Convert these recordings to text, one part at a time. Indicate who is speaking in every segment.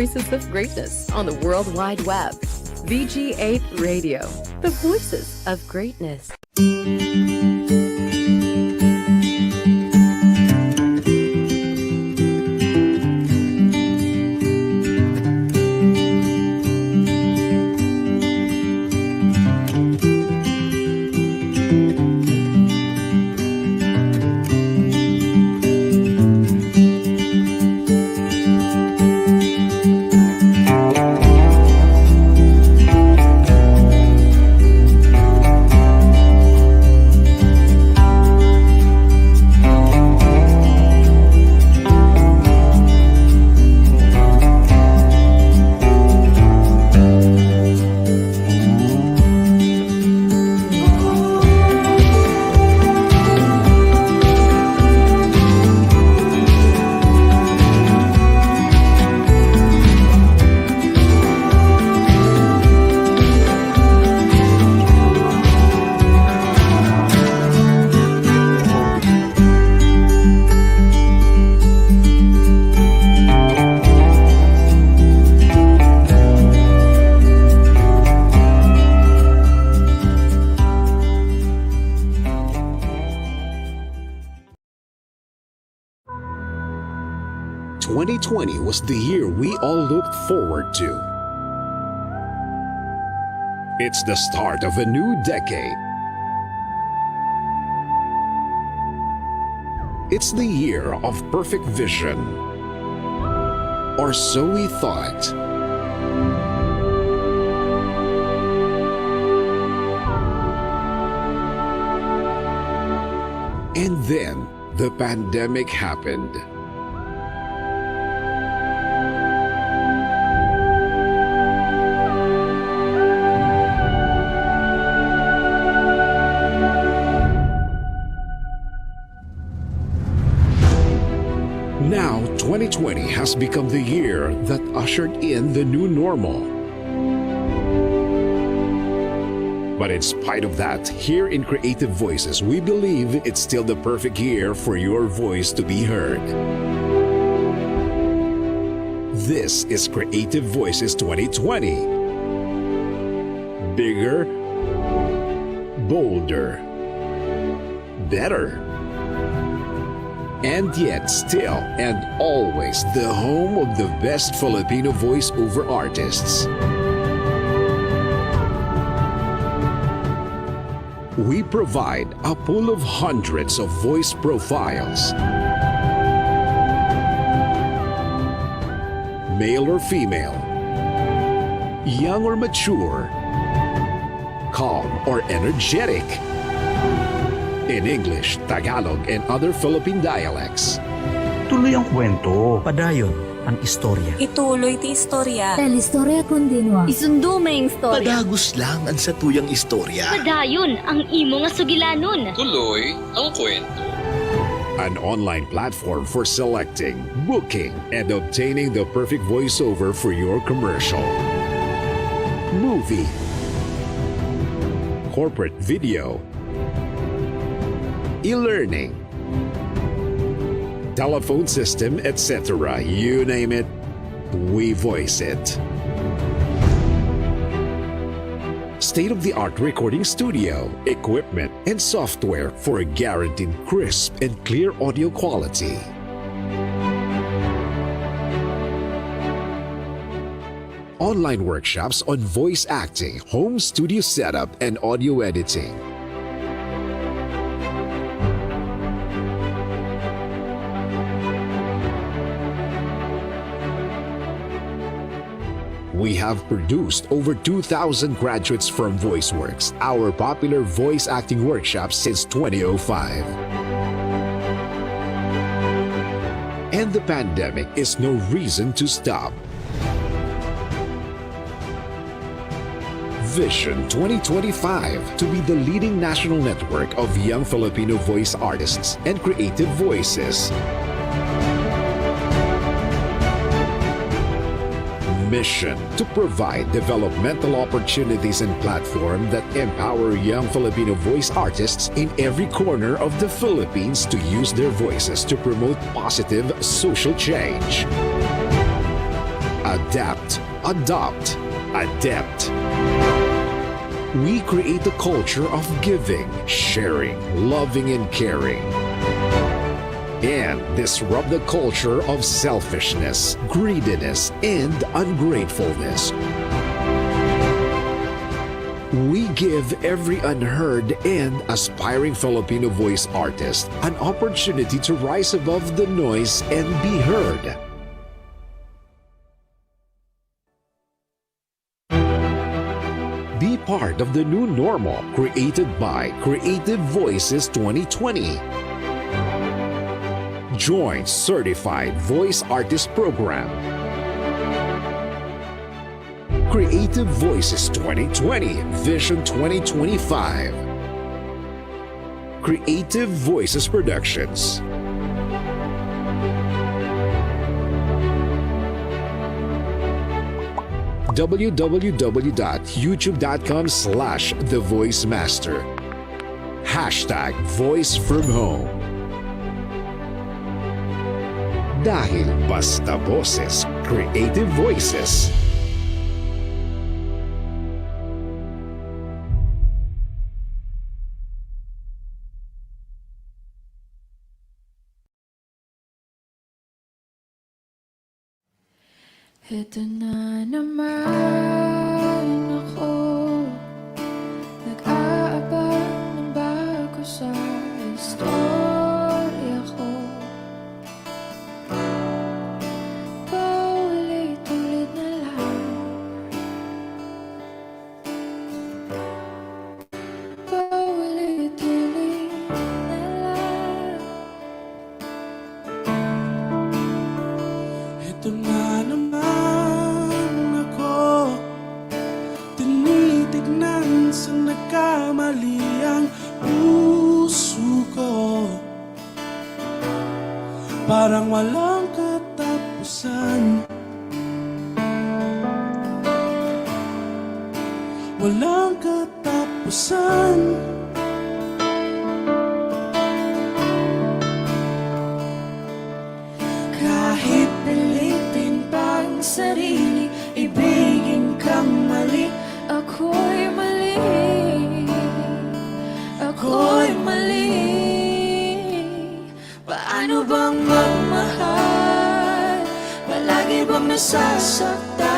Speaker 1: voices of greatness on the World Wide Web. VG8 Radio, the voices of greatness.
Speaker 2: Was the year we all looked forward to. It's the start of a new decade. It's the year of perfect vision. Or so we thought. And then the pandemic happened. Now, 2020 has become the year that ushered in the new normal. But in spite of that, here in Creative Voices, we believe it's still the perfect year for your voice to be heard. This is Creative Voices 2020. Bigger, bolder, better. And yet still and always the home of the best Filipino voiceover artists. We provide a pool of hundreds of voice profiles. Male or female, young or mature, calm or energetic. In English, Tagalog, and other Philippine dialects.
Speaker 3: Tuloy ang kwento. Padayon ang istorya.
Speaker 4: Ituloy ti istorya.
Speaker 5: Telestoria continua.
Speaker 6: Isundo may istorya.
Speaker 7: Padagos lang ang satuyang istorya.
Speaker 6: Padayon ang imo nga sugilanon.
Speaker 8: Tuloy ang kwento.
Speaker 2: An online platform for selecting, booking, and obtaining the perfect voiceover for your commercial, movie, corporate video, e-learning, telephone system, etc. You name it, we voice it. State-of-the-art recording studio, equipment, and software for a guaranteed crisp and clear audio quality. Online workshops on voice acting, home studio setup, and audio editing. We have produced over 2,000 graduates from VoiceWorks, our popular voice acting workshop since 2005. And the pandemic is no reason to stop. Vision 2025 to be the leading national network of young Filipino voice artists and creative voices. Mission to provide developmental opportunities and platform that empower young Filipino voice artists in every corner of the Philippines to use their voices to promote positive social change. adapt, adopt, adept. We create a culture of giving, sharing, loving, and caring. And disrupt the culture of selfishness, greediness, and ungratefulness. We give every unheard and aspiring Filipino voice artist an opportunity to rise above the noise and be heard. Be part of the new normal created by Creative Voices 2020. Join Certified Voice Artist Program. Creative Voices 2020 Vision 2025. Creative Voices Productions. www.youtube.com/thevoicemaster. #Voice from Home. Dahil basta boses, Creative Voices.
Speaker 4: Ito na naman ako, nag-aabang ng bago sa istorya ko. Paulit-ulit na lang, paulit-ulit na lang.
Speaker 5: Ito na naman ako, tinitignan sa nagkamali ang puso ko. Parang walang katapusan, walang katapusan.
Speaker 4: Kahit pilitin pang sarili, ibigin kang mali. Ako'y mali, ako'y mali. Paano bang magmahal? Palagi bang nasasaktan?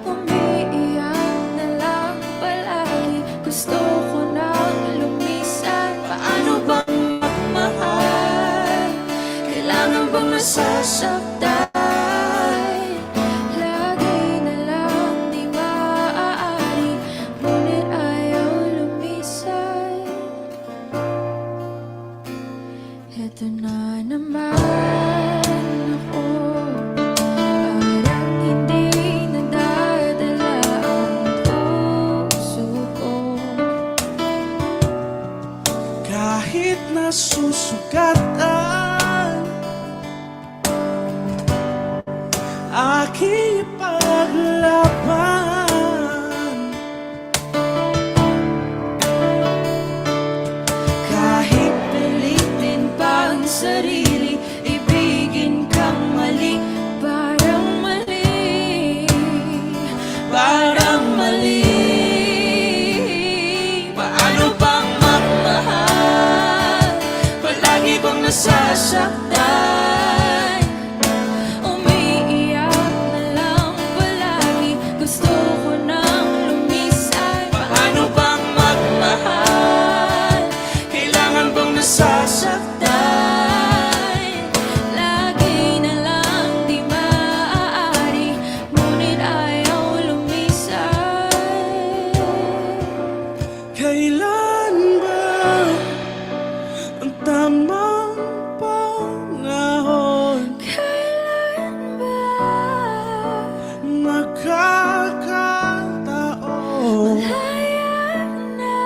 Speaker 4: Umiiyak na lang palagi, gusto ko nang lumisan. Paano bang magmahal? Kailangan bang nasasaktan? Lagi na lang di maaari, ngunit ayaw lumisan. Ito na naman ako, parang hindi nadadala ang puso ko.
Speaker 5: Kahit nasusugatan, aking ipaglaban.
Speaker 4: Kahit pilitin pang sarili, ibigin kang mali. Parang mali, parang mali. Paano bang magmahal? Palagi bang nasasaktan? Umiiyak na lang palagi, gusto ko nang lumisan. Paano bang magmahal? Kailangan bang nasasaktan? Lagi na lang di maaari, ngunit ayaw lumisan.
Speaker 5: Kailan ba ang tamang panahon?
Speaker 4: Kailan ba
Speaker 5: Magkakataon
Speaker 4: malaya na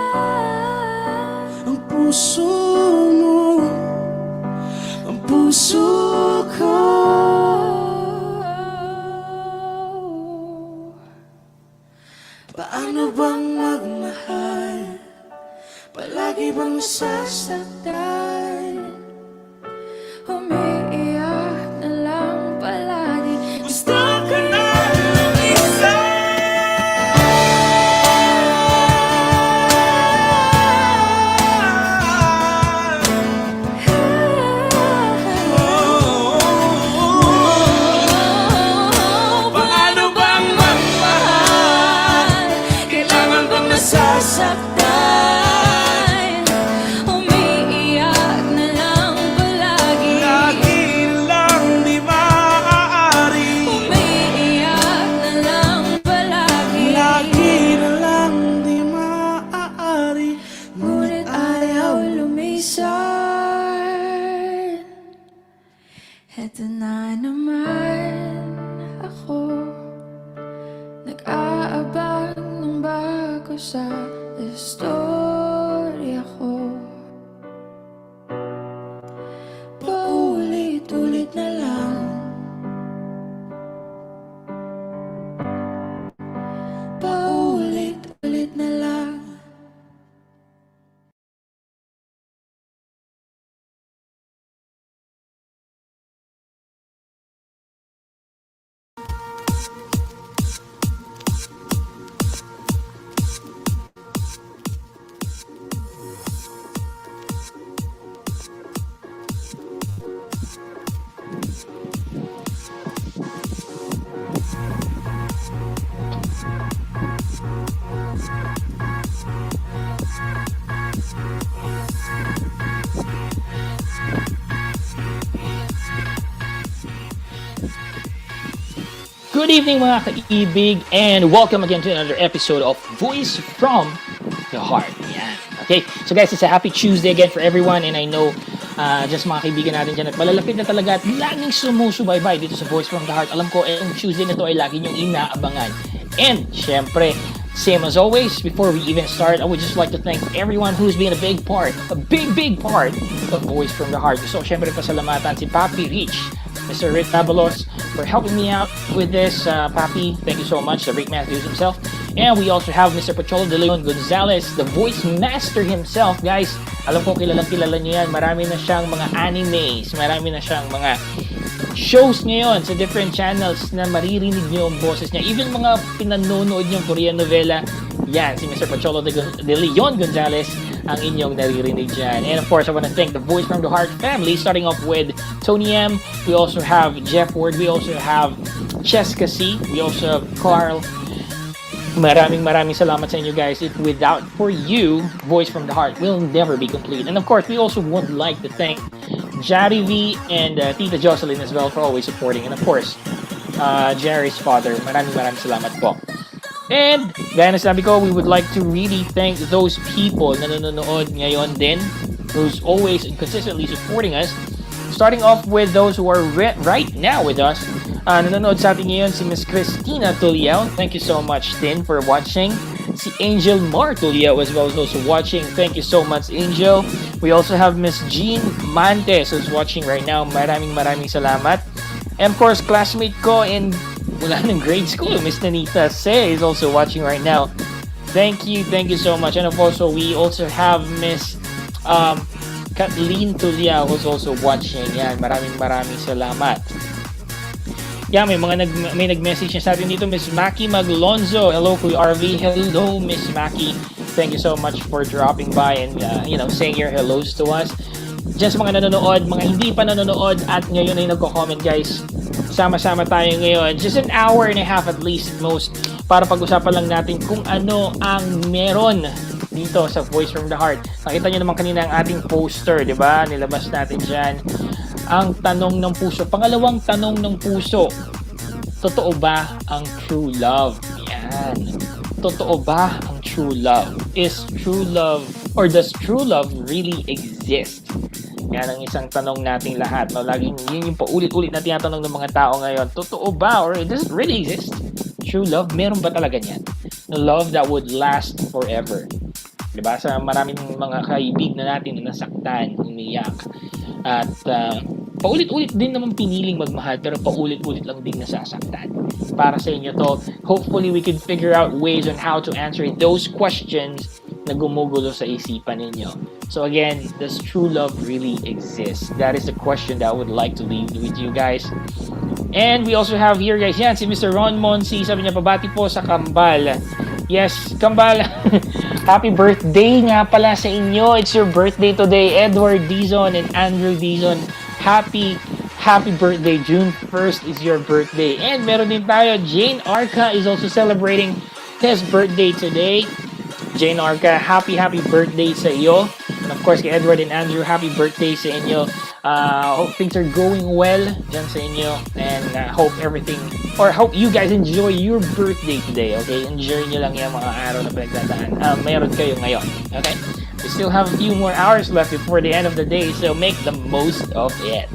Speaker 5: ang puso mo, ang puso ko. Paano bang magmahal? Palagi bang nasasaktan?
Speaker 4: Umiiyak na lang palagi, nasaktan. Umiiyak na lang palagi.
Speaker 5: Lagi lang di maaari.
Speaker 4: Umiiyak na lang palagi.
Speaker 5: Lagi na lang di maaari.
Speaker 4: Ngunit ayaw lumisan. Heto na naman ako, nag-aabang ng bago sa istorya ko.
Speaker 5: Paulit-ulit na lang. Paulit-ulit na lang.
Speaker 8: Good evening mga kaibig and welcome again to another episode of Voice from the Heart. Yan. Okay, so guys, it's a happy Tuesday again for everyone and I know just mga kaibigan natin dyan at malalapit na talaga at laging sumusubaybay dito sa Voice from the Heart. Alam ko, yung Tuesday na to ay lagi niyong inaabangan. And syempre, same as always, before we even start, I would just like to thank everyone who's been a big part of Voice from the Heart. So syempre pasalamatan si Papi Rich, Mr. Rick Tabalos, for helping me out with this. Papi, thank you so much. The Rick Matthews himself. And we also have Mr. Pacholo de Leon Gonzalez, the voice master himself. Guys, alam ko kilala niyo yan. Marami na siyang mga animes. Marami na siyang mga shows ngayon sa different channels na maririnig niyo ang boses niya. Even mga pinanonood niyong Korean novela, yan, si Mr. Pacholo de Leon Gonzalez ang inyong naririnig dyan. And of course, I want to thank the Voice from the Heart family, starting off with Tony M. We also have Jeff Ward. We also have Cheska C. We also have Carl. Maraming salamat sa inyo guys. If without for you, Voice from the Heart will never be complete. And of course, we also would like to thank Jari V and Tita Jocelyn as well for always supporting. And of course, Jerry's father. Maraming salamat po. And, gaya na sabi ko, we would like to really thank those people na nanonood ngayon din, who's always and consistently supporting us. Starting off with those who are right now with us. Nanonood sa atin ngayon si Miss Christina Tuliao. Thank you so much din for watching. Si Angel Mar Tuliao as well is also watching. Thank you so much, Angel. We also have Miss Jean Mantes who's watching right now. Maraming salamat. And of course, classmate ko in mula ng grade school, Miss Nanita Se is also watching right now. Thank you so much. And also, we also have Miss Kathleen Tulia who's also watching. Yan, maraming salamat. Yan, may nag-message niya sa atin dito, Miss Maki Maglonzo. Hello, Kuya RV. Hello, Miss Maki. Thank you so much for dropping by and saying your hellos to us. Just mga nanonood, mga hindi pa nanonood at ngayon ay nagko-comment guys. Sama-sama tayo ngayon. Just an hour and a half at least at most para pag-usapan lang natin kung ano ang meron dito sa Voice from the Heart. Nakita nyo naman kanina ang ating poster, di ba? Nilabas natin dyan. Ang tanong ng puso. Pangalawang tanong ng puso. Totoo ba ang true love? Yan. Totoo ba ang true love? Is true love or does true love really exist? Yan ang isang tanong nating lahat. No? Laging yun yung paulit-ulit na tinatanong ng mga tao ngayon. Totoo ba or does it really exist? True love, meron ba talaga yan? The love that would last forever. Diba? Sa maraming mga kaibig na natin na nasaktan, umiyak. At paulit-ulit din naman piniling magmahal pero paulit-ulit lang din nasasaktan. Para sa inyo to, hopefully we can figure out ways on how to answer those questions na gumugulo sa isipan ninyo. So again, does true love really exist? That is the question that I would like to leave with you guys. And we also have here guys, yan, si Mr. Ron Monsi, sabi niya, pabati po sa Kambal. Yes, Kambal, happy birthday nga pala sa inyo. It's your birthday today, Edward Dizon and Andrew Dizon. Happy birthday. June 1st is your birthday. And meron din tayo, Jane Arca is also celebrating his birthday today. Jane Arca, happy birthday sa iyo. And of course, kay Edward and Andrew, happy birthday sa inyo. Hope things are going well dyan sa inyo. And hope hope you guys enjoy your birthday today, okay? Enjoy nyo lang yung mga araw na pinagdadaan. Meron kayo ngayon, okay? We still have a few more hours left before the end of the day, so make the most of it.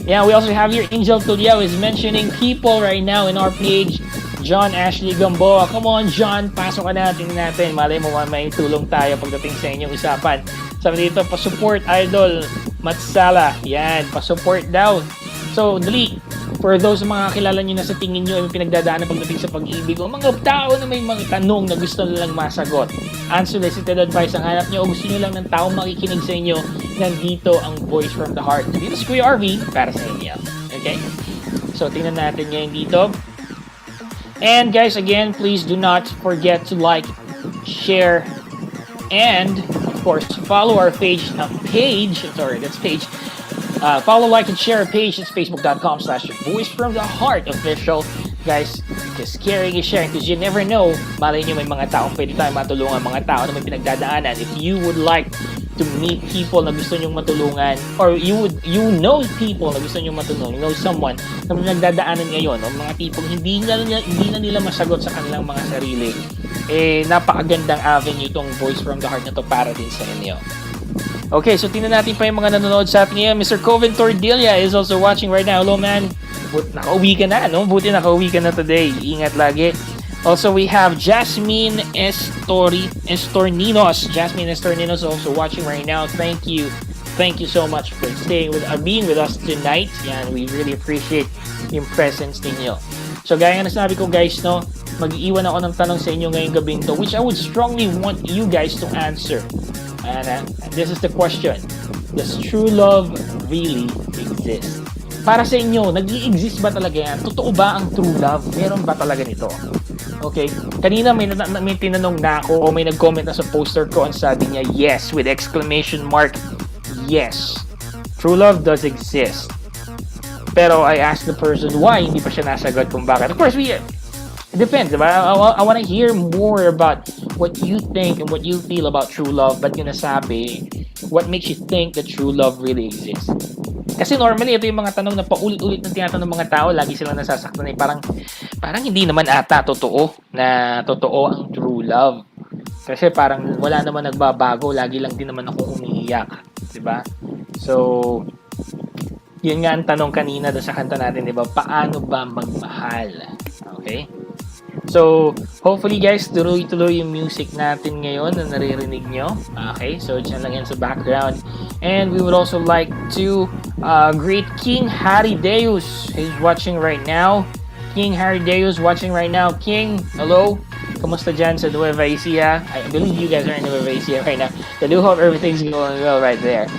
Speaker 8: Yeah, we also have here Angel Tuliao is mentioning people right now in our page. John Ashley Gamboa. Come on, John. Pasok ka na. Tingnan natin. Malay mo may tulong tayo pagdating sa inyong usapan. Sabi dito, pa-support Idol Matsala. Yan, pa-support daw. So, dali. For those mga kilala nyo na sa tingin nyo ay pinagdadaanan pagdating sa pag-ibig o mga tao na may mga tanong na gusto nilang masagot. Unsolicited advice ang hanap nyo o gusto nyo lang ng taong makikinig sa inyo, nandito ang Voice from the Heart. Nandito si Kuya RV para sa inyo. Okay? So, tingnan natin ngayon dito. And guys, again, please do not forget to like, share, and of course, follow our page. Follow, like, and share our page. It's facebook.com/Voice from the Heart official. Guys, because caring is sharing, because you never know, malay nyo may mga taong pwede tayo matulungan, mga tao na may pinagdadaanan. If you would like to meet people na gusto nyong matulungan, or you know people na gusto nyong matulungan, you know someone na may pinagdadaanan ngayon, o mga tipong hindi na nila masagot sa kanilang mga sarili, napakagandang avenue itong Voice from the Heart na to para din sa inyo. Okay, so tingnan natin pa yung mga nanonood sa atin ngayon. Mr. Coven Tordilla is also watching right now. Hello, man. Nakauwi ka na, no? Buti nakauwi ka na today. Ingat lagi. Also, we have Jasmine Estorninos. Jasmine Estorninos also watching right now. Thank you. Thank you so much for being with us tonight. Yan, we really appreciate yung presence ninyo. So, gaya nga nasabi ko, guys, no? Mag-iwan ako ng tanong sa inyo ngayong gabing to, which I would strongly want you guys to answer. And this is the question. Does true love really exist? Para sa inyo, nag-i-exist ba talaga yan? Totoo ba ang true love? Meron ba talaga nito? Okay? Kanina may tinanong na ako o may nag-comment na sa poster ko, ang sabi niya, yes, with exclamation mark, yes. True love does exist. Pero I asked the person why hindi pa siya nasagot kung bakit. Of course, it depends, diba? I want to hear more about what you think and what you feel about true love. Ba't yun nasabi? What makes you think that true love really exists? Kasi normally, ito yung mga tanong na paulit-ulit na tinatanong ng mga tao, lagi silang nasasaktan. Parang hindi naman ata totoo ang true love. Kasi parang wala naman nagbabago, lagi lang din naman ako umiiyak. Diba? So, yun nga ang tanong kanina doon sa kanta natin, diba? Paano ba magmahal? Okay? So, hopefully guys, tuloy-tuloy yung music natin ngayon na naririnig nyo. Okay, so dyan lang yan sa background. And we would also like to greet King Harry Deus. He's watching right now. King Harry Deus watching right now. King, hello. Kamusta dyan sa Nueva Ecija? I believe you guys are in Nueva Ecija right now. I do hope everything's going well right there.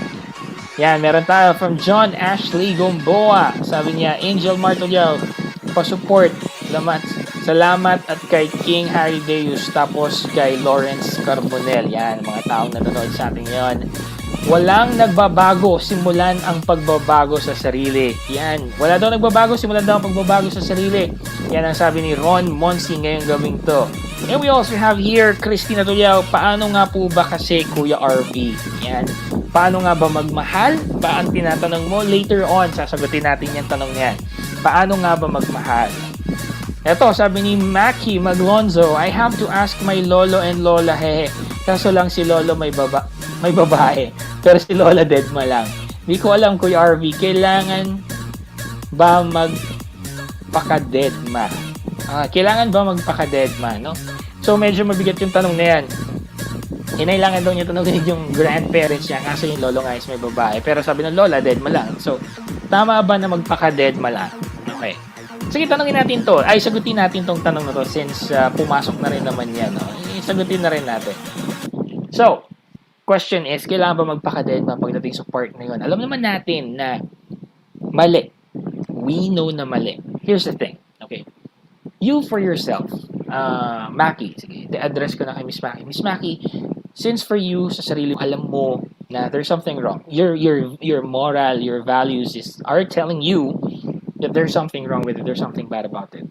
Speaker 8: Yan, meron tayo from John Ashley Gomboa. Sabi niya, Angel Martolio, pa-support. Salamat at kay King Harry Deus, tapos kay Lawrence Carbonell. Yan, mga taong nanonood sa atin ngayon. Walang nagbabago, simulan ang pagbabago sa sarili. Yan, wala daw nagbabago, simulan daw ang pagbabago sa sarili. Yan ang sabi ni Ron Monsi ngayong gabing to. And we also have here Christina Tuliao. Paano nga po ba kasi, Kuya RV? Yan, paano nga ba magmahal? Ang tinatanong mo? Later on, sasagutin natin yung tanong yan. Paano nga ba magmahal? Eto, sabi ni Maki Maglonzo, I have to ask my lolo and lola, hehe. Kaso lang si lolo may babae. Pero si lola deadma lang. Di ko alam, Kuya RV, kailangan ba magpaka-deadma? Kailangan ba magpaka-deadma, no? So, medyo mabigat yung tanong na yan. Hinailangan daw niya tanongin yung grandparents niya, kaso yung lolo nga is may babae. Pero sabi ng lola, deadma lang. So, tama ba na magpaka-deadma lang? Okay. Sige, tanongin natin to. Sagutin natin tong tanong na to since pumasok na rin naman yan. No? Sagutin na rin natin. So, question is, kailangan ba magpaka-deadma pagdating sa part na yun? Alam naman natin na mali. We know na mali. Here's the thing. Okay. You for yourself, Maki, sige, address ko na kay Miss Maki. Miss Maki, since for you, sa sarili mo, alam mo na there's something wrong. Your moral, your values are telling you that there's something wrong with it, there's something bad about it.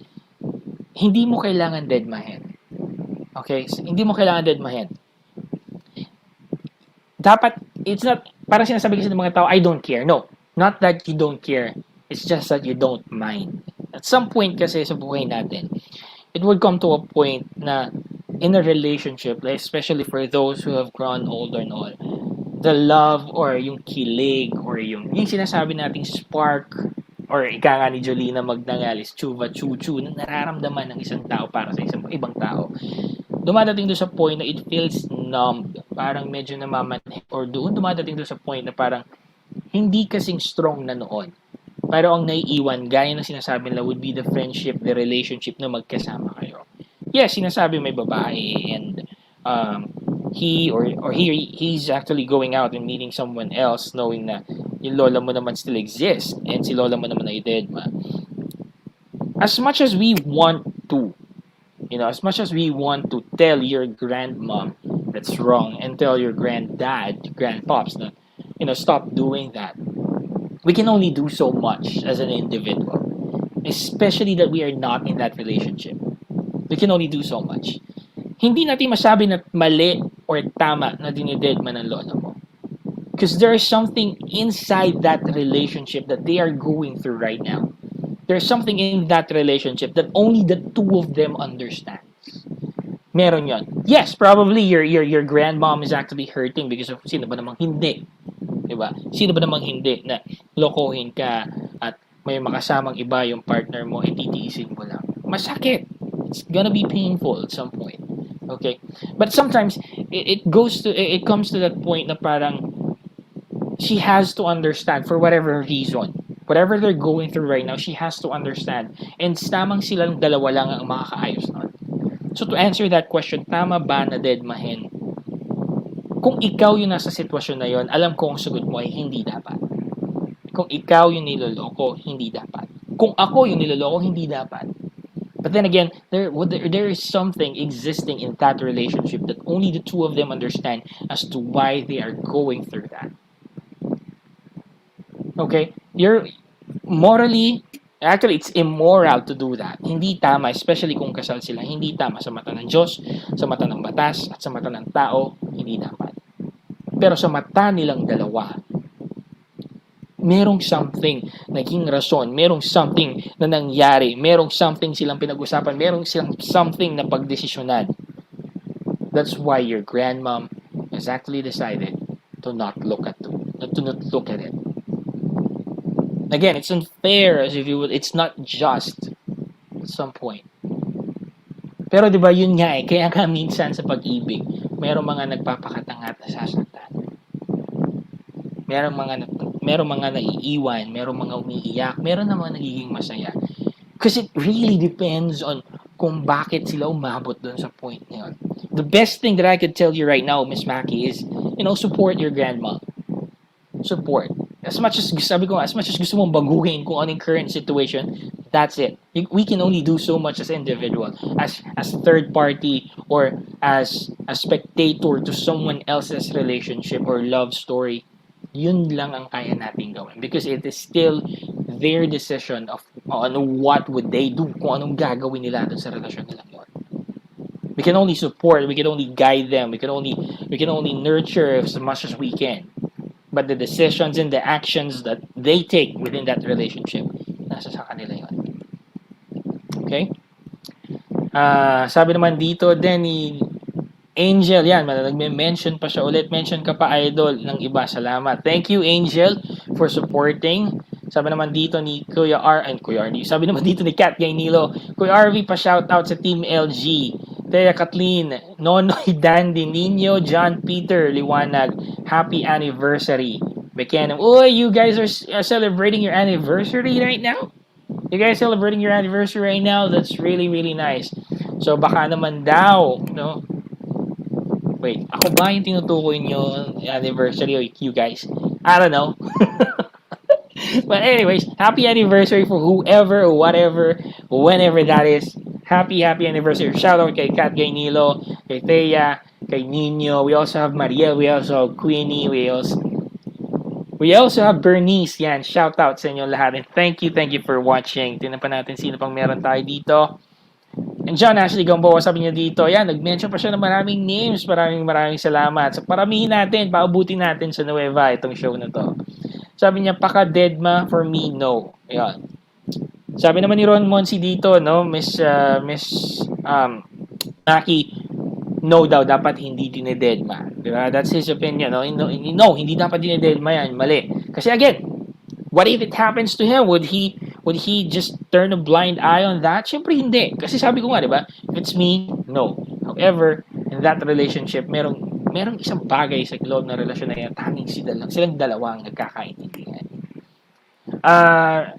Speaker 8: Hindi mo kailangan deadmahin. Okay? So, hindi mo kailangan deadmahin. Dapat, it's not, parang sinasabi kasi ng mga tao, I don't care. No, not that you don't care. It's just that you don't mind. At some point kasi sa buhay natin, it would come to a point na in a relationship, like especially for those who have grown older and all, the love or yung kilig or yung sinasabi nating spark or ika nga ni Jolina Magdangalis, chuva chuchu, na nararamdaman ng isang tao para sa isang ibang tao, dumadating doon sa point na it feels numb, parang medyo namamanhid, or doon dumadating doon sa point na parang hindi kasing strong na noon. Pero ang naiiwan, gaya ng sinasabi nila, would be the friendship, the relationship na magkasama kayo. Yes, sinasabi may babae and he's actually going out and meeting someone else knowing na yung lola mo naman still exists and si lola mo naman ay dead ma. As much as we want to, as much as we want to tell your grandmom that's wrong and tell your granddad, grandpops na, stop doing that. We can only do so much as an individual, especially that we are not in that relationship. We can only do so much. Hindi natin masabi na mali or tama na dinided man ng lola mo. Because there is something inside that relationship that they are going through right now. There's something in that relationship that only the two of them understands. Meron yon. Yes, probably your grandmom is actually hurting because of sino ba namang hindi. Diba? Sino ba namang hindi na lokohin ka at may makasamang iba yung partner mo, titiisin mo lang. Masakit. It's gonna be painful at some point. Okay? But sometimes, it comes to that point na parang she has to understand for whatever reason. Whatever they're going through right now, she has to understand. And tamang silang dalawa lang ang makakaayos nun. So to answer that question, tama ba na deadmahin? Kung ikaw yung nasa sitwasyon na yon, alam ko ang sagot mo ay hindi dapat. Kung ikaw yung niloloko, hindi dapat. Kung ako yung niloloko, hindi dapat. But then again, there is something existing in that relationship that only the two of them understand as to why they are going through that. Okay? You're morally, actually, it's immoral to do that. Hindi tama, especially kung kasal sila. Hindi tama sa mata ng Diyos, sa mata ng batas, at sa mata ng tao, hindi dapat. Pero sa mata nilang dalawa, merong something naging rason, merong something na nangyari, merong something silang pinag-usapan, merong silang something na pagdesisyonan. That's why your grandmom has actually decided to not look at it. Again, it's unfair as if you would, it's not just at some point. Pero 'di ba yun nga kaya ka minsan sa pag-ibig, merong mga nagpapakatanga at nasasaktan. Merong mga naiiwan, merong mga umiiyak, meron naman nagiging masaya. Because it really depends on kung bakit sila umabot doon sa point na yun. The best thing that I could tell you right now, Miss Maki, is, support your grandma. Support. As much as gusto mong baguhin kung anong current situation, that's it. We can only do so much as individual, as third party, or as a spectator to someone else's relationship or love story. Yun lang ang kaya natin gawin. Because it is still their decision of what would they do, kung anong gagawin nila doon sa relasyon nila yun. We can only support, we can only guide them, we can only nurture as much as we can. But the decisions and the actions that they take within that relationship, nasa sa kanila yun. Okay? Sabi naman dito, Denny, Angel, yan, nagme-mention pa siya ulit. Mention ka pa, idol, ng iba. Salamat. Thank you, Angel, for supporting. Sabi naman dito ni Kuya R, sabi naman dito ni Kat Gaynilo, Kuya RV, pa-shoutout sa Team LG. Thea Kathleen, Nonoy, Dandy, Nino, John Peter, Liwanag, happy anniversary. Bekenem, you guys are celebrating your anniversary right now? You guys celebrating your anniversary right now? That's really, really nice. So, baka naman daw, no? Wait, ako ba yung tinutukoy nyo anniversary o you guys? I don't know. But anyways, happy anniversary for whoever, whatever, whenever that is. Happy anniversary. Shout out kay Kat Gaynilo, kay Thea, kay Nino. We also have Mariel. We also have Queenie. We also have Bernice. Yan, shout out sa inyo lahat. And thank you for watching. Tingnan pa natin sino pang meron tayo dito. And John Ashley Gamboa, sabi niya dito, yan, nag-mention pa siya ng maraming names. Maraming salamat. So, paramihin natin, paubutin natin sa Nueva itong show na to. Sabi niya, paka-deadma for me, no. Ayan. Sabi naman ni Ron Monsi dito, no, Miss Naki, no daw, dapat hindi dinededma. Diba? That's his opinion, no? No, hindi dapat dinededma yan. Mali. Kasi again, what if it happens to him? Would he just turn a blind eye on that? Siyempre hindi. Kasi sabi ko nga, di ba? If it's me, no. However, in that relationship, merong isang bagay sa loob ng relasyon na yan, tanging silang dalawang nagkakaintindihan.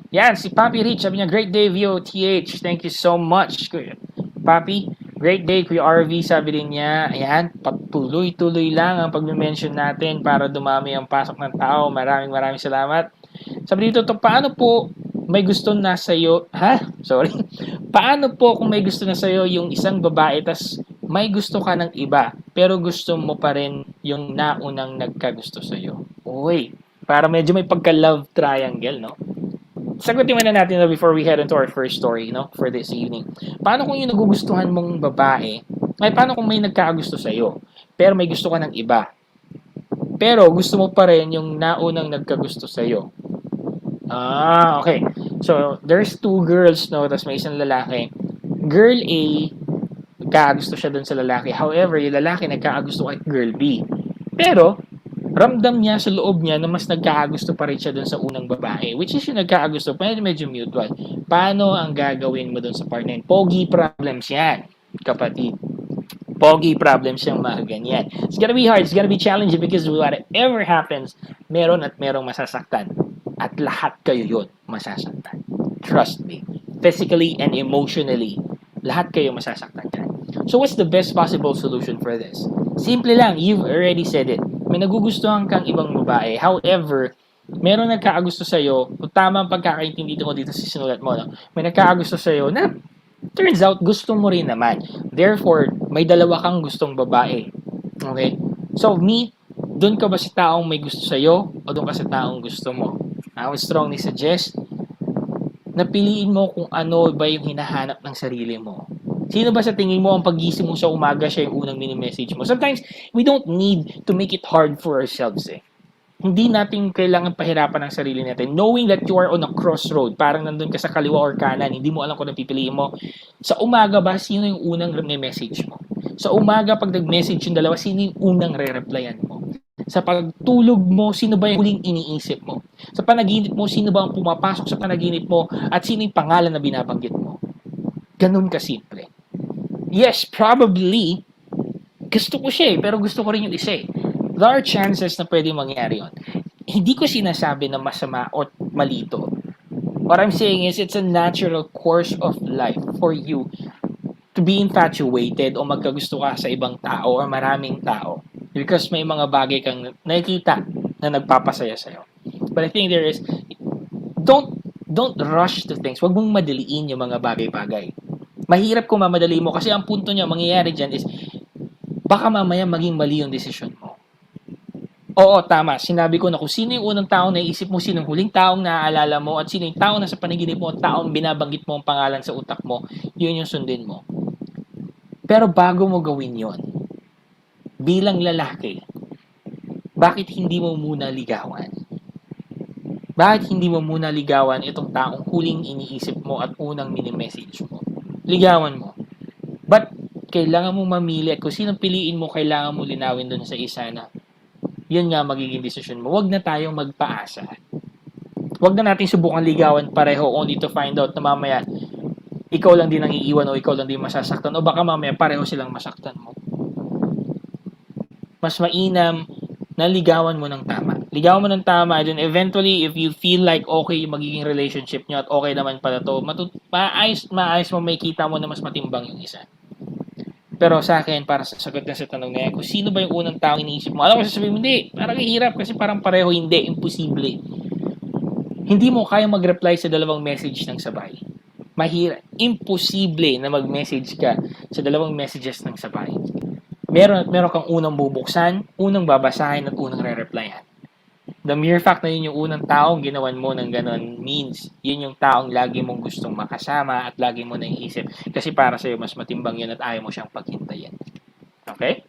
Speaker 8: Yan, si Papi Rich, sabi niya, great day, VOTH. Thank you so much, Papi. Great day, Kuya RV, sabi din niya. Ayan, patuloy-tuloy lang ang pag-mention natin para dumami ang pasok ng tao. Maraming salamat. Sabi dito, paano po may gusto na sa'yo, paano po kung may gusto na sa'yo yung isang babae tas may gusto ka ng iba, pero gusto mo pa rin yung naunang nagkagusto sa'yo? Uy, para medyo may pagka-love triangle, no? Sagutin muna natin before we head into our first story, no, for this evening. Paano kung yung nagugustuhan mong babae, paano kung may nagkakagusto sa'yo, pero may gusto ka ng iba, pero gusto mo pa rin yung naunang nagkagusto sa'yo? Okay. So, there's two girls, no, tapos may isang lalaki. Girl A, nagkakagusto siya dun sa lalaki. However, yung lalaki nagkakagusto kay girl B. Pero, ramdam niya sa loob niya na mas nagkakagusto pa rin siya dun sa unang babae, which is yung nagkakagusto, medyo mutual. Paano ang gagawin mo dun sa partner? Pogi problems yan, kapatid. Pogi problems yung mga ganyan. It's gonna be hard, it's gonna be challenging because whatever happens, meron at merong masasaktan. At lahat kayo yun masasaktan. Trust me. Physically and emotionally, lahat kayo masasaktan yan. So what's the best possible solution for this? Simple lang, you've already said it. May nagugustuhan kang ibang babae. However, meron nagkakagusto sa'yo, kung tama ang pagkakaintindi ko dito sa sinulat mo, no? May nagkakagusto sa'yo na turns out gusto mo rin naman. Therefore, may dalawa kang gustong babae. Okay? So, doon ka ba sa taong may gusto sa'yo o doon ka sa taong gusto mo? I would strongly suggest na piliin mo kung ano ba yung hinahanap ng sarili mo. Sino ba sa tingin mo ang pag-gising mo sa umaga siya yung unang mini-message mo? Sometimes, we don't need to make it hard for ourselves eh. Hindi natin kailangan pahirapan ang sarili natin. Knowing that you are on a crossroad, parang nandun ka sa kaliwa or kanan, hindi mo alam kung anong pipiliin mo. Sa umaga ba, sino yung unang message mo? Sa umaga, pag nag-message yung dalawa, sino yung unang re-replyan mo? Sa pagtulog mo, sino ba yung huling iniisip mo? Sa panaginip mo, sino ba ang pumapasok sa panaginip mo? At sino yung pangalan na binabanggit mo? Ganun kasimple. Yes, probably, gusto ko siya pero gusto ko rin yung isa eh. There are chances na pwede mangyari yun. Hindi ko sinasabi na masama o malito. What I'm saying is, it's a natural course of life for you to be infatuated o magkagusto ka sa ibang tao o maraming tao. Because may mga bagay kang nakikita na nagpapasaya sa'yo. But I think there is, don't rush to things. Huwag mong madaliin yung mga bagay-bagay. Mahirap kung mamadali mo kasi ang punto niya mangyayari dyan is baka mamaya maging mali yung desisyon mo. Oo, tama. Sinabi ko na kung sino yung unang taong naisip mo, sino yung huling taong naaalala mo, at sino yung taong nasa panaginip mo, at taong binabanggit mo ang pangalan sa utak mo, yun yung sundin mo. Pero bago mo gawin yon, bilang lalaki, bakit hindi mo muna ligawan? Bakit hindi mo muna ligawan itong taong huling iniisip mo at unang mini-message mo? Ligawan mo. But, kailangan mo mamili at kung sinong piliin mo, kailangan mo linawin doon sa isa na yun nga magiging desisyon mo. Huwag na tayong magpaasa. Huwag na natin subukan ligawan pareho only to find out na mamaya ikaw lang din ang iiwan o ikaw lang din masasaktan o baka mamaya pareho silang masaktan mo. Mas mainam na ligawan mo ng tama. Ligawan mo ng tama, then eventually, if you feel like okay yung magiging relationship nyo at okay naman pala to, maayos mo, may kita mo na mas matimbang yung isa. Pero sa akin, para sa sagot na sa tanong na yan, kung sino ba yung unang taong iniisip mo, alam ko sasabihin mo, hindi, parang hirap kasi parang pareho, hindi, imposible. Hindi mo kaya mag-reply sa dalawang message ng sabay. Mahirap, imposible na mag-message ka sa dalawang messages ng sabay. Meron kang unang bubuksan, unang babasahin, at unang re-replyan. The mere fact na yun yung unang taong ginawan mo ng ganon means yun yung taong lagi mong gustong makasama at lagi mo naiisip kasi para sa'yo mas matimbang yun at ayaw mo siyang paghintayin. Okay?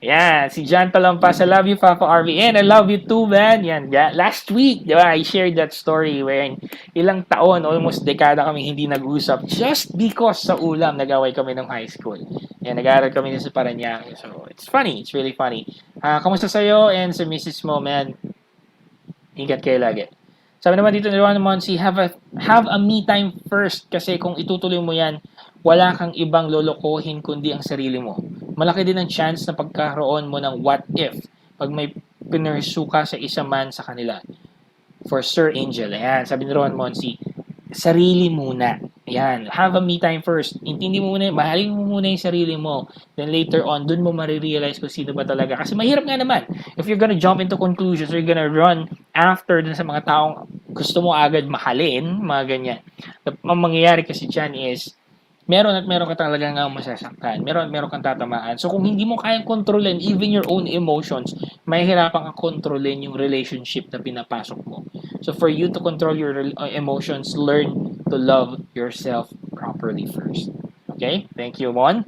Speaker 8: Yan, si John Talampas, I love you, Papa RV, and I love you too, man. Yan, last week, di ba, I shared that story wherein ilang taon, almost dekada kami hindi nag-usap just because sa ulam, nag-away kami ng high school. Yan, nag-aaral kami sa Parañaque. So, it's funny, it's really funny. Kamusta sa'yo and sa Mrs. mo, man? Ingat kayo lagi. Sabi naman dito ni Ron Monsi, have a me time first kasi kung itutuloy mo yan, wala kang ibang lolokohin kundi ang sarili mo. Malaki din ang chance na pagkaroon mo ng what if pag may pinursu ka sa isa man sa kanila. For Sir Angel. Ayan, sabi ni Ron Monsi, sarili muna. Ayan, have a me time first. Intindi mo muna, mahalin mo muna yung sarili mo. Then later on, dun mo marirealize kung sino ba talaga. Kasi mahirap nga naman. If you're gonna jump into conclusions or you're gonna run after dun sa mga taong gusto mo agad mahalin, mga ganyan. Ang mangyayari kasi dyan is, meron ka talaga nga masasaktan. Meron kang tatamaan. So, kung hindi mo kayang kontrolin even your own emotions, mahihirapan kang kontrolin yung relationship na pinapasok mo. So, for you to control your emotions, learn to love yourself properly first. Okay? Thank you, Ron.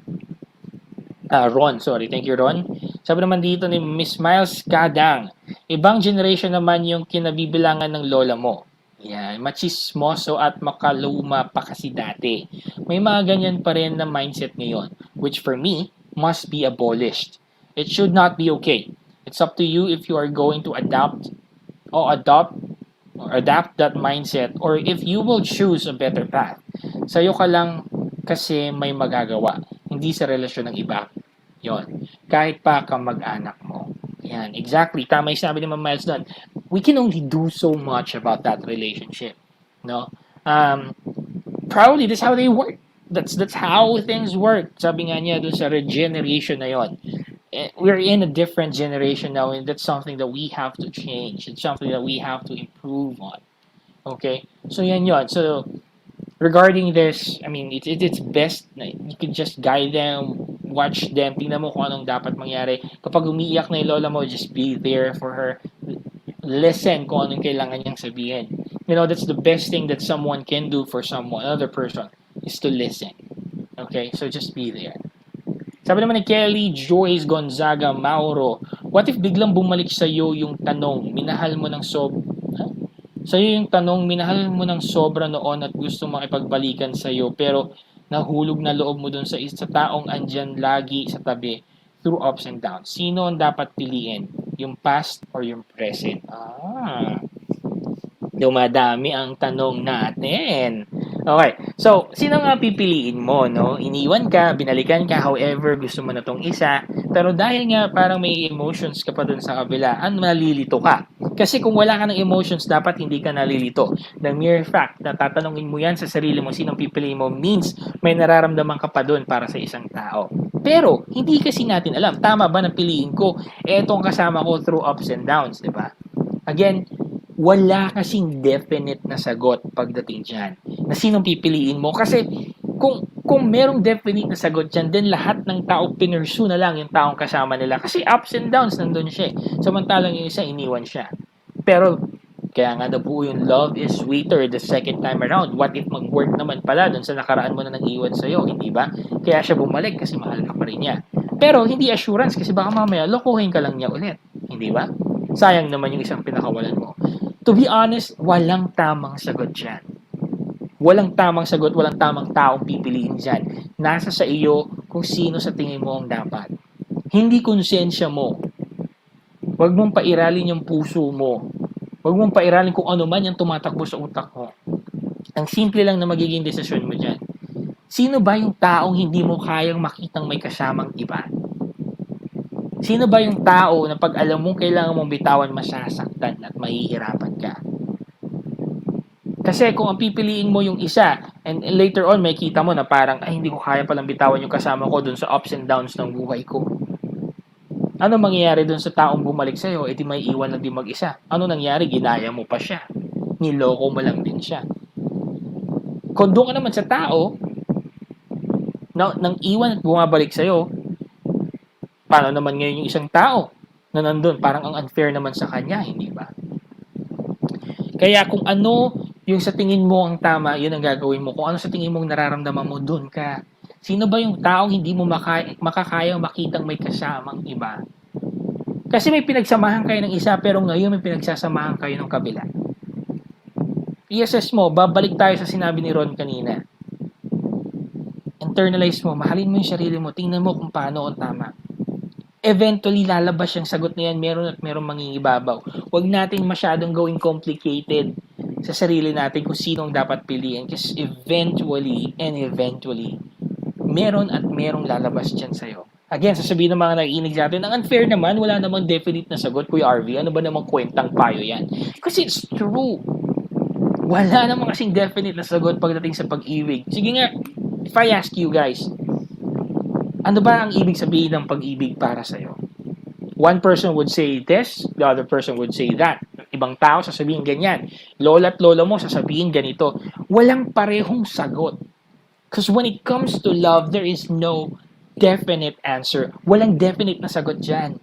Speaker 8: Thank you, Ron. Sabi naman dito ni Miss Miles Kadang, ibang generation naman yung kinabibilangan ng lola mo. Yan, machismoso at makaluma pa kasi dati. May mga ganyan pa rin na mindset ngayon, which for me, must be abolished. It should not be okay. It's up to you if you are going to adapt that mindset or if you will choose a better path. Sa'yo ka lang kasi may magagawa, hindi sa relasyon ng iba. Yon. Kahit pa kamag-anak mo. Yan, exactly. Tama yung sabi ni Ma'am Miles doon. We can only do so much about that relationship. No? Probably that's how they work. That's how things work. Sabi nga niya doon sa regeneration na yon. We're in a different generation now and that's something that we have to change. It's something that we have to improve on. Okay? So yan yon. So regarding this, I mean, it's best na you can just guide them, watch them, tingnan mo kung anong dapat mangyari. Kapag umiiyak na yung lola mo, just be there for her. Listen kung anong kailangan niyang sabihin. You know, that's the best thing that someone can do for another person, is to listen. Okay? So just be there. Sabi naman ni Kelly Joyce Gonzaga Mauro, what if biglang bumalik sa'yo yung tanong, minahal mo ng sobra noon at gusto makipagbalikan sa'yo pero nahulog na loob mo dun sa taong andyan lagi sa tabi through ups and downs. Sino ang dapat piliin? Yung past or yung present? Dumadami ang tanong natin. Okay, so, sino nga pipiliin mo, no? Iniwan ka, binalikan ka, however, gusto mo na tong isa, pero dahil nga parang may emotions ka pa dun sa kabila, nalilito ka. Kasi kung wala ka ng emotions, dapat hindi ka nalilito. The mere fact na tatanungin mo yan sa sarili mo, sinong pipiliin mo, means may nararamdaman ka pa dun para sa isang tao. Pero, hindi kasi natin alam, tama ba na piliin ko? Etong kasama ko through ups and downs, di ba? Again, wala kasing definite na sagot pagdating dyan. Na sinong pipiliin mo? Kasi kung merong definite na sagot dyan, then lahat ng tao pinursu na lang yung taong kasama nila. Kasi ups and downs nandun siya. Samantalang yung isa, iniwan siya. Pero, kaya nga daw po yung love is sweeter the second time around. What if mag-work naman pala dun sa nakaraan mo na nag-iwan sa'yo, hindi ba? Kaya siya bumalik kasi mahal ka pa rin niya. Pero, hindi assurance kasi baka mamaya lokohin ka lang niya ulit. Hindi ba? Sayang naman yung isang pinakawalan mo. To be honest, walang tamang sagot dyan. Walang tamang sagot, walang tamang taong pipiliin dyan. Nasa sa iyo kung sino sa tingin mo ang dapat. Hindi konsensya mo. Huwag mong pairalin yung puso mo. Huwag mong pairalin kung ano man yung tumatakbo sa utak mo. Ang simple lang na magiging desisyon mo dyan. Sino ba yung taong hindi mo kayang makitang may kasamang iba? Sino ba yung tao na pag alam mong kailangan mong bitawan, masasaktan at mahihirapan ka? Kasi kung ang pipiliin mo yung isa, and later on may kita mo na parang, hindi ko kaya palang bitawan yung kasama ko dun sa ups and downs ng buhay ko. Ano mangyayari dun sa taong bumalik sa'yo? Di may iwan lang din mag-isa. Ano nangyari? Ginaya mo pa siya. Niloko mo lang din siya. Kung doon ka naman sa tao, nang iwan at bumabalik sa'yo, paano naman ngayon yung isang tao na nandun. Parang ang unfair naman sa kanya, hindi ba? Kaya kung ano yung sa tingin mo ang tama, yun ang gagawin mo. Kung ano sa tingin mong nararamdaman mo, dun ka. Sino ba yung taong hindi mo makakayang makitang may kasamang iba? Kasi may pinagsamahan kayo ng isa, pero ngayon may pinagsasamahan kayo ng kabila. I-assess mo, babalik tayo sa sinabi ni Ron kanina. Internalize mo, mahalin mo yung sarili mo, tingnan mo kung paano ang tama. Eventually, lalabas yung sagot na yan, meron at meron mangingibabaw. Huwag natin masyadong gawing complicated sa sarili natin kung sino ang dapat piliin. Kasi eventually, meron at merong lalabas dyan sa'yo. Again, sasabihin ng mga nakikinig sa atin, ang unfair naman, wala namang definite na sagot, Kuya RV. Ano ba namang kwentang payo yan? Kasi it's true. Wala namang kasing definite na sagot pagdating sa pag-ibig. Sige nga, if I ask you guys, ano ba ang ibig sabihin ng pag-ibig para sa'yo? One person would say this, the other person would say that. Ibang tao sasabihin ganyan. Lola at lola mo sasabihin ganito. Walang parehong sagot. Because when it comes to love, there is no definite answer. Walang definite na sagot dyan.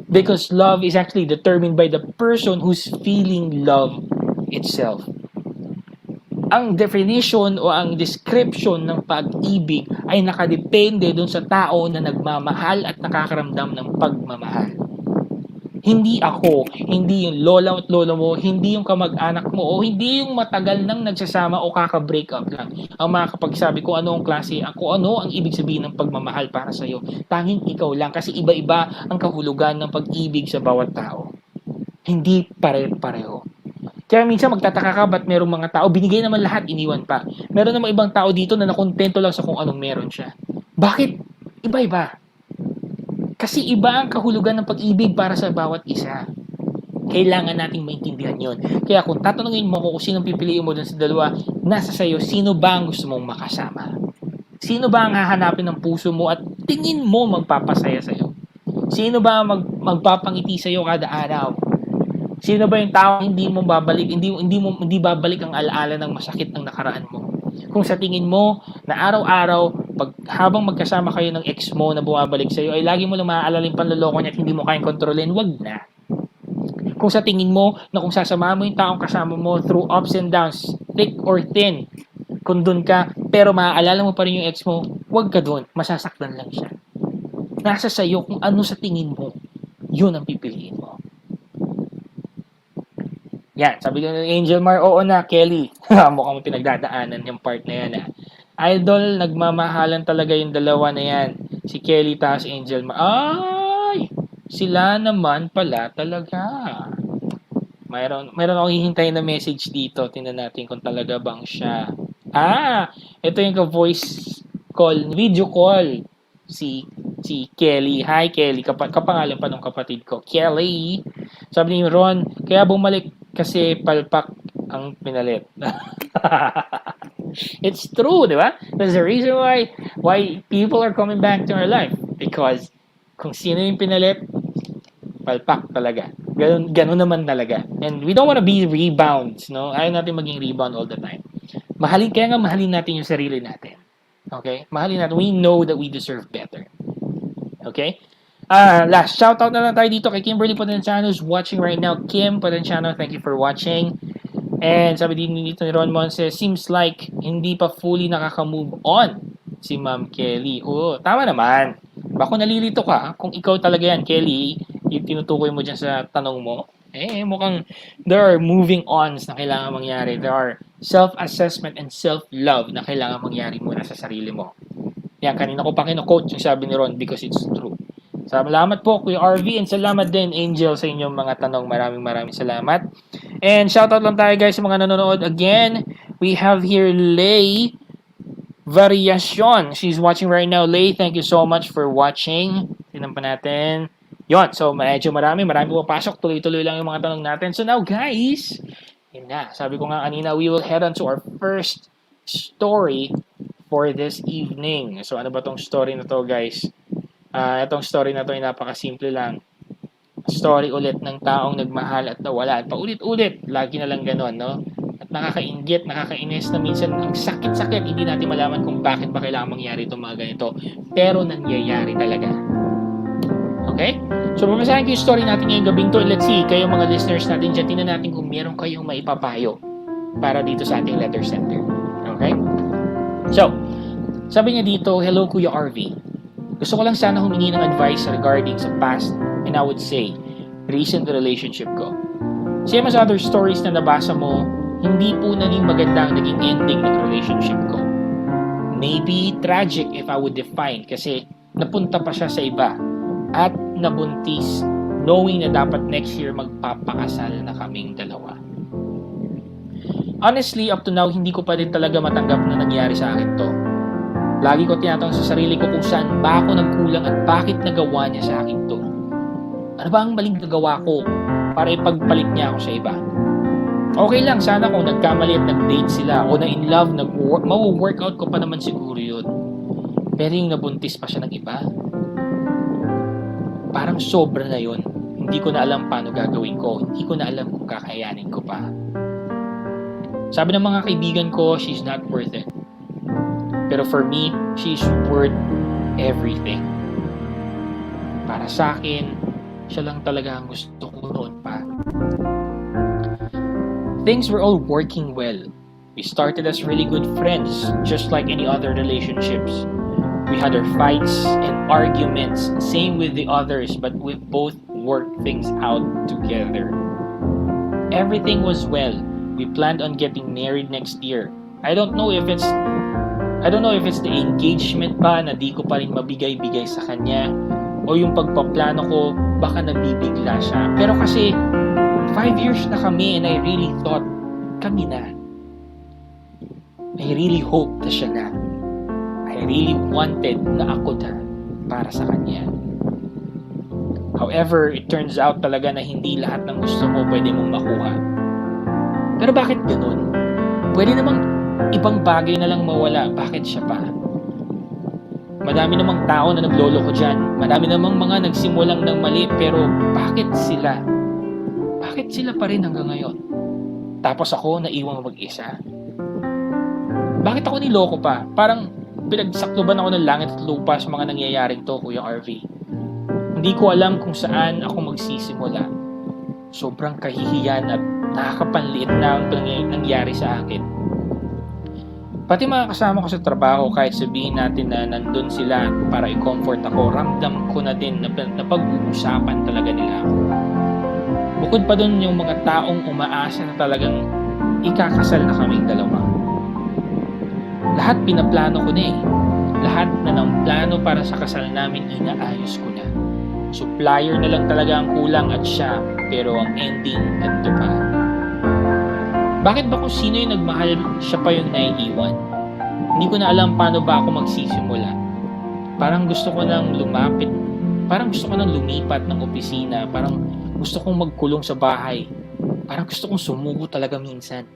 Speaker 8: Because love is actually determined by the person who's feeling love itself. Ang definition o ang description ng pag-ibig ay nakadepende dun sa tao na nagmamahal at nakakaramdam ng pagmamahal. Hindi ako, hindi yung lola at lola mo, hindi yung kamag-anak mo, o hindi yung matagal nang nagsasama o kaka-break up lang ang makakapagsabi kung ano ang klase, kung ano ang ibig sabihin ng pagmamahal para sa'yo. Tanging ikaw lang, kasi iba-iba ang kahulugan ng pag-ibig sa bawat tao. Hindi pare-pareho. Kaya minsan magtataka ka ba't merong mga tao, binigay naman lahat, iniwan pa. Meron namang ibang tao dito na nakontento lang sa kung anong meron siya. Bakit? Iba-iba. Kasi iba ang kahulugan ng pag-ibig para sa bawat isa. Kailangan nating maintindihan yon. Kaya kung tatanungin mo kung sinong pipiliin mo dun sa dalawa, nasa sayo, sino ba ang gusto mong makasama? Sino ba ang hahanapin ng puso mo at tingin mo magpapasaya sa'yo? Sino ba ang magpapangiti sa'yo kada araw? Sino ba yung tao hindi mo babalik, hindi babalik ang alaala ng masakit ng nakaraan mo? Kung sa tingin mo na araw-araw, habang magkasama kayo ng ex mo na bumabalik sa iyo, ay lagi mo lang maaalala yung panloloko niya at hindi mo kayang kontrolin, wag na. Kung sa tingin mo na kung sasamahan mo yung taong kasama mo through ups and downs, thick or thin, kung dun ka, pero maaalala mo pa rin yung ex mo, wag ka dun, masasaktan lang siya. Nasa sayo kung ano sa tingin mo, yun ang pipiliin mo. Yan, sabi ko ng Angel Mar, oo na, Kelly. Mukhang pinagdadaanan yung part na yan. Idol, nagmamahalan talaga yung dalawa na yan. Si Kelly tas Angel Mar. Ay! Sila naman pala talaga. Mayroon akong hihintay na message dito. Tingnan natin kung talaga bang siya. Ito yung ka-voice call, video call. Si Kelly. Hi, Kelly. Kapangalan pa ng kapatid ko. Kelly. Sabi ni Ron, kaya bumalik kasi palpak ang pinalit. It's true, di ba? There's a reason why people are coming back to our life. Because kung sino yung pinalit, palpak talaga. Ganun naman talaga. And we don't want to be rebounds, no? Ayaw natin maging rebound all the time. Kaya nga mahalin natin yung sarili natin. Okay? Mahalin natin. We know that we deserve better. Okay? Last shoutout na lang tayo dito kay Kimberly Potenciano who's watching right now. Kim Potenciano, thank you for watching. And sabi din dito ni Ron Monse, seems like hindi pa fully nakaka-move on si Ma'am Kelly. Oo, tama naman. Bako nalilito ka kung ikaw talaga yan, Kelly, yung tinutukoy mo dyan sa tanong mo. Mukhang there are moving ons na kailangan mangyari. There are self-assessment and self-love na kailangan mangyari muna sa sarili mo. Yan, kanina ko pa kino-quote yung sabi ni Ron because it's true. Salamat po Kuya RV and salamat din Angel sa inyong mga tanong. Maraming salamat. And shoutout lang tayo guys sa mga nanonood. Again, we have here Lay Variacion. She's watching right now. Lay, thank you so much for watching. Tignan pa natin. Yon, so medyo marami pumapasok. Tuloy-tuloy lang yung mga tanong natin. So now guys, yun na. Sabi ko nga kanina, we will head on to our first story for this evening. So ano ba tong story na to guys? Itong story na to ay napakasimple lang. Story ulit ng taong nagmahal at nawala. At paulit-ulit, lagi na lang ganon, no? At nakakainggit, nakakainis na minsan ang sakit-sakit. Hindi natin malaman kung bakit ba kailangan mangyari itong mga ganito. Pero nangyayari talaga. Okay? So, babasahin ko yung story natin ngayong gabing to. Let's see, kayo mga listeners natin dyan, tingnan natin kung meron kayong maipapayo para dito sa ating letter sender. Okay? So, sabi niya dito, hello Kuya RV. Gusto ko lang sana humingi ng advice regarding sa past and I would say, recent relationship ko. Same as other stories na nabasa mo, hindi po naging maganda ang naging ending ng relationship ko. Maybe tragic if I would define kasi napunta pa siya sa iba at nabuntis knowing na dapat next year magpapakasal na kaming dalawa. Honestly, up to now, hindi ko pa rin talaga matanggap na nangyari sa akin to. Lagi ko tinatanong sa sarili ko kung saan ba ako nagkulang at bakit nagawa niya sa akin to. Ano ba ang maling nagawa ko para ipagpalit niya ako sa iba? Okay lang, sana kung nagkamali at nag-date sila o na in love, mawo-workout ko pa naman siguro yun. Pero yung nabuntis pa siya ng iba, parang sobra na yun. Hindi ko na alam paano gagawin ko. Hindi ko na alam kung kakayanin ko pa. Sabi ng mga kaibigan ko, she's not worth it. Pero for me, she's worth everything. Para sa akin, siya lang talaga ang gusto ko noon pa. Things were all working well. We started as really good friends, just like any other relationships. We had our fights and arguments, same with the others, but we both worked things out together. Everything was well. We planned on getting married next year. I don't know if it's the engagement ba na di ko pa rin mabigay-bigay sa kanya o yung pagpaplano ko baka nabibigla siya. Pero kasi 5 years na kami and I really thought kami na. I really hoped na siya na. I really wanted na ako na para sa kanya. However, it turns out talaga na hindi lahat ng gusto mo pwede mong makuha. Pero bakit ganun? Pwede namang ibang bagay na lang mawala. Bakit siya pa? Madami namang tao na nagloloko dyan. Madami namang mga nagsimulang ng mali. Pero bakit sila? Bakit sila pa rin hanggang ngayon? Tapos ako naiwang mag-isa. Bakit ako niloko pa? Parang pinagsakloban ako ng langit at lupa sa mga nangyayaring to, Kuya RV. Hindi ko alam kung saan ako magsisimula. Sobrang kahihiyan at nakakapanliit na ang nangyari sa akin. Pati mga kasama ko sa trabaho, kahit sabihin natin na nandun sila para i-comfort ako, ramdam ko na din na pag-uusapan talaga nila ako. Bukod pa dun yung mga taong umaasa na talagang ikakasal na kaming dalawa. Lahat pinaplano ko na eh. Lahat na ng plano para sa kasal namin inaayos ko na. Supplier na lang talaga ang kulang at siya, pero ang ending ganito pa. Bakit ba kung sino yung nagmahal, siya pa yung naiiwan? Hindi ko na alam paano ba ako magsisimula. Parang gusto ko nang lumapit, parang gusto ko nang lumipat ng opisina, parang gusto kong magkulong sa bahay. Parang gusto kong sumuko talaga minsan.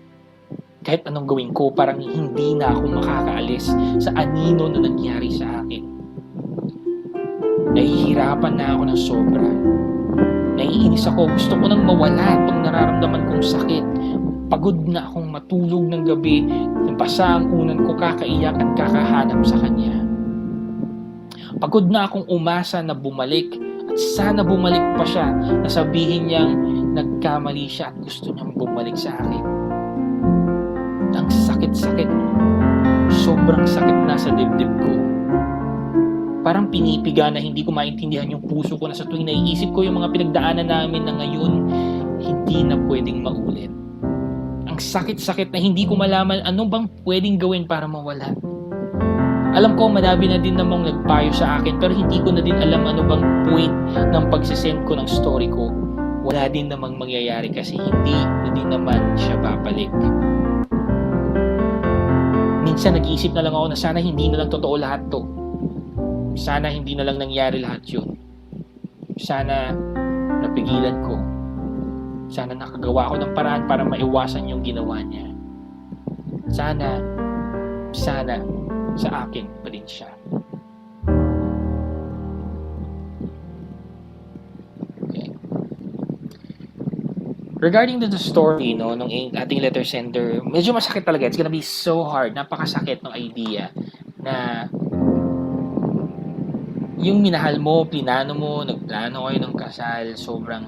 Speaker 8: Kahit anong gawin ko, parang hindi na ako makakaalis sa anino na nangyari sa akin. Nahihirapan na ako ng sobra. Naiinis ako, gusto ko nang mawala itong nararamdaman kong sakit. Pagod na akong matulog ng gabi, basa ang unan ko kakaiyak at kakahanap sa kanya. Pagod na akong umasa na bumalik at sana bumalik pa siya na sabihin niyang nagkamali siya at gusto niyang bumalik sa akin. Ang sakit-sakit, sobrang sakit na sa dibdib ko. Parang pinipiga na hindi ko maintindihan yung puso ko na sa tuwing naiisip ko yung mga pinagdaanan namin na ngayon hindi na pwedeng maulit. Ang sakit-sakit na hindi ko malaman ano bang pwedeng gawin para mawala. Alam ko madami na din namang nagpayo sa akin pero hindi ko na din alam ano bang point ng pagsisend ko ng story ko. Wala din namang mangyayari kasi hindi na din naman siya babalik. Minsan nag-iisip na lang ako na sana hindi na lang totoo lahat to. Sana hindi na lang nangyari lahat yun. Sana napigilan ko. Sana nakagawa ko ng paraan para maiwasan yung ginawa niya. Sana sa akin pa din siya. Okay. Regarding to the story, no, nung ating letter sender, medyo masakit talaga. It's gonna be so hard. Napakasakit ng idea na yung minahal mo, plinano mo, nagplano kayo ng kasal, sobrang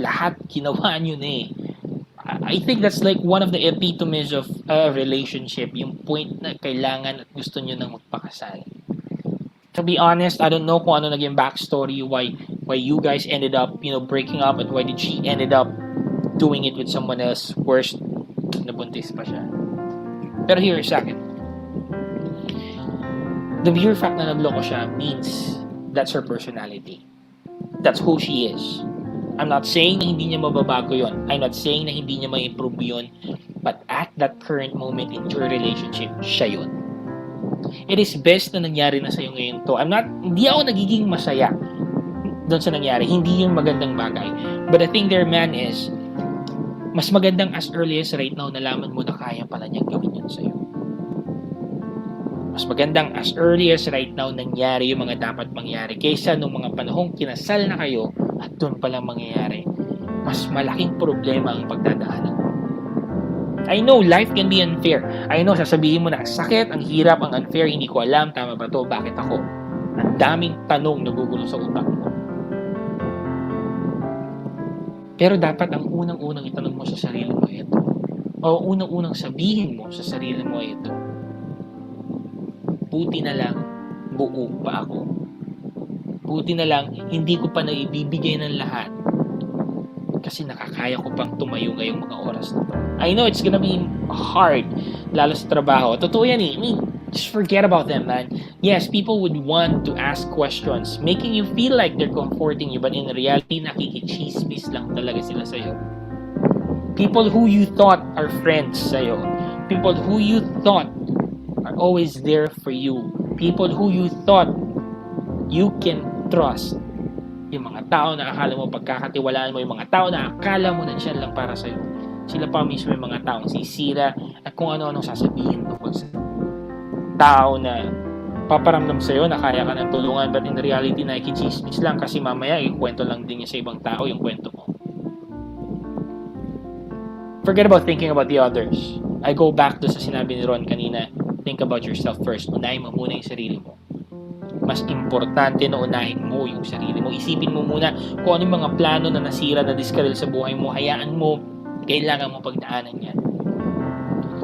Speaker 8: lahat ginawa nyo na eh. I think that's like one of the epitomes of a relationship, yung point na kailangan at gusto nyo nang magpakasal. To be honest, I don't know kung ano naging backstory, why you guys ended up, breaking up, and why did she ended up doing it with someone else. Worst, nabuntis pa siya. Pero here, sa akin, the mere fact na nagloko siya means that's her personality. That's who she is. I'm not saying na hindi niya mababago yon. I'm not saying na hindi niya ma-improve yon. But at that current moment in your relationship, siya yun. It is best na nangyari na sa'yo ngayon to. Hindi ako nagiging masaya doon sa nangyari. Hindi yung magandang bagay. But the thing there, man, is mas magandang as early as right now nalaman mo na kaya pala niyang gawin yun sa'yo. Mas magandang as early as right now nangyari yung mga dapat mangyari kaysa nung mga panahong kinasal na kayo at doon palang mangyayari. Mas malaking problema ang pagdadaanan. I know life can be unfair. I know sasabihin mo na sakit, ang hirap, ang unfair, hindi ko alam, tama ba to, bakit ako? Ang daming tanong nagugulo sa utak mo. Pero dapat ang unang-unang itanong mo sa sarili mo ito. O unang-unang sabihin mo sa sarili mo ito. Buti na lang, buo pa ako. Buti na lang, hindi ko pa naibibigay ng lahat. Kasi nakakaya ko pang tumayo ngayong mga oras na to. I know it's gonna be hard, lalo sa trabaho. Totoo yan eh. I mean, just forget about them, man. Yes, people would want to ask questions, making you feel like they're comforting you, but in reality, nakikichismis lang talaga sila sa'yo. People who you thought are friends sa'yo. People who you thought are always there for you. People who you thought you can trust. Yung mga tao na akala mo pagkakatiwalaan mo, yung mga tao na akala mo nandiyan lang para sa'yo. Sila pa mismo yung mga taong sisira at kung ano-anong sasabihin tungkol sa tao na paparamdam sa'yo na kaya ka ng tulungan, but in reality nakikichismis lang kasi mamaya ikwento lang din niya sa ibang tao yung kwento mo. Forget about thinking about the others. I go back to sa sinabi ni Ron kanina, think about yourself first. Unahin mo muna yung sarili mo. Mas importante na unahin mo yung sarili mo. Isipin mo muna kung ano yung mga plano na nasira, na diskaril sa buhay mo. Hayaan mo, kailangan mo pagdaanan yan.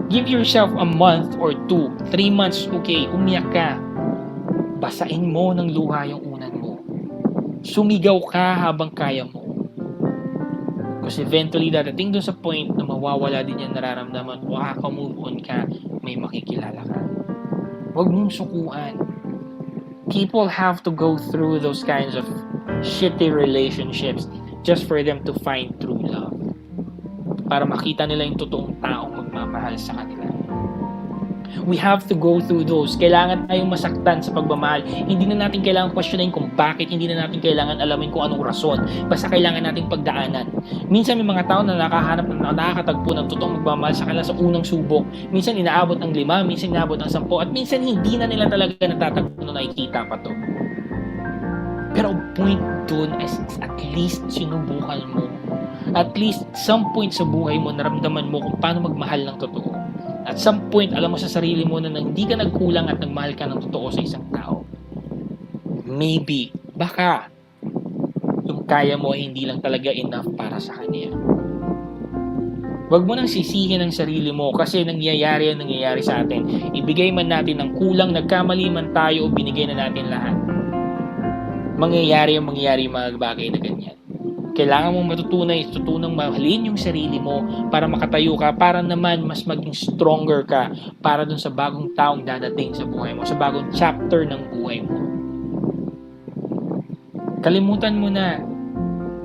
Speaker 8: Give yourself a month or 2, 3 months, okay, umiyak ka. Basain mo ng luha yung unan mo. Sumigaw ka habang kaya mo. Kasi eventually, dadating dun sa point na mawawala din yung nararamdaman, makaka-move on ka, may makikilala ka. Huwag mong sukuan. People have to go through those kinds of shitty relationships just for them to find true love. Para makita nila yung totoong taong magmamahal sa kanila. We have to go through those. Kailangan tayong masaktan sa pagmamahal. Hindi na natin kailangan questionin kung bakit. Hindi na natin kailangan alamin kung anong rason. Basta kailangan nating pagdaanan. Minsan may mga tao na nakakatagpo ng totoong magmamahal sa kanila sa unang subok. Minsan inaabot ng 5, minsan inaabot ng 10, at minsan hindi na nila talaga natatagpo na nakikita pa to. Pero point dun is at least sinubukan mo. At least some point sa buhay mo naramdaman mo kung paano magmahal ng totoo. At some point, alam mo sa sarili mo na hindi ka nagkulang at nagmahal ka ng totoo sa isang tao. Maybe, baka, yung kaya mo ay hindi lang talaga enough para sa kanya. Huwag mo nang sisihin ang sarili mo kasi nangyayari sa atin. Ibigay man natin ng kulang, nagkamali man tayo o binigay na natin lahat. Mangyayari yung mga bagay na ganyan. Kailangan mong matutunang mahalin yung sarili mo para makatayo ka, para naman mas maging stronger ka para dun sa bagong taong dadating sa buhay mo, sa bagong chapter ng buhay mo. Kalimutan mo na,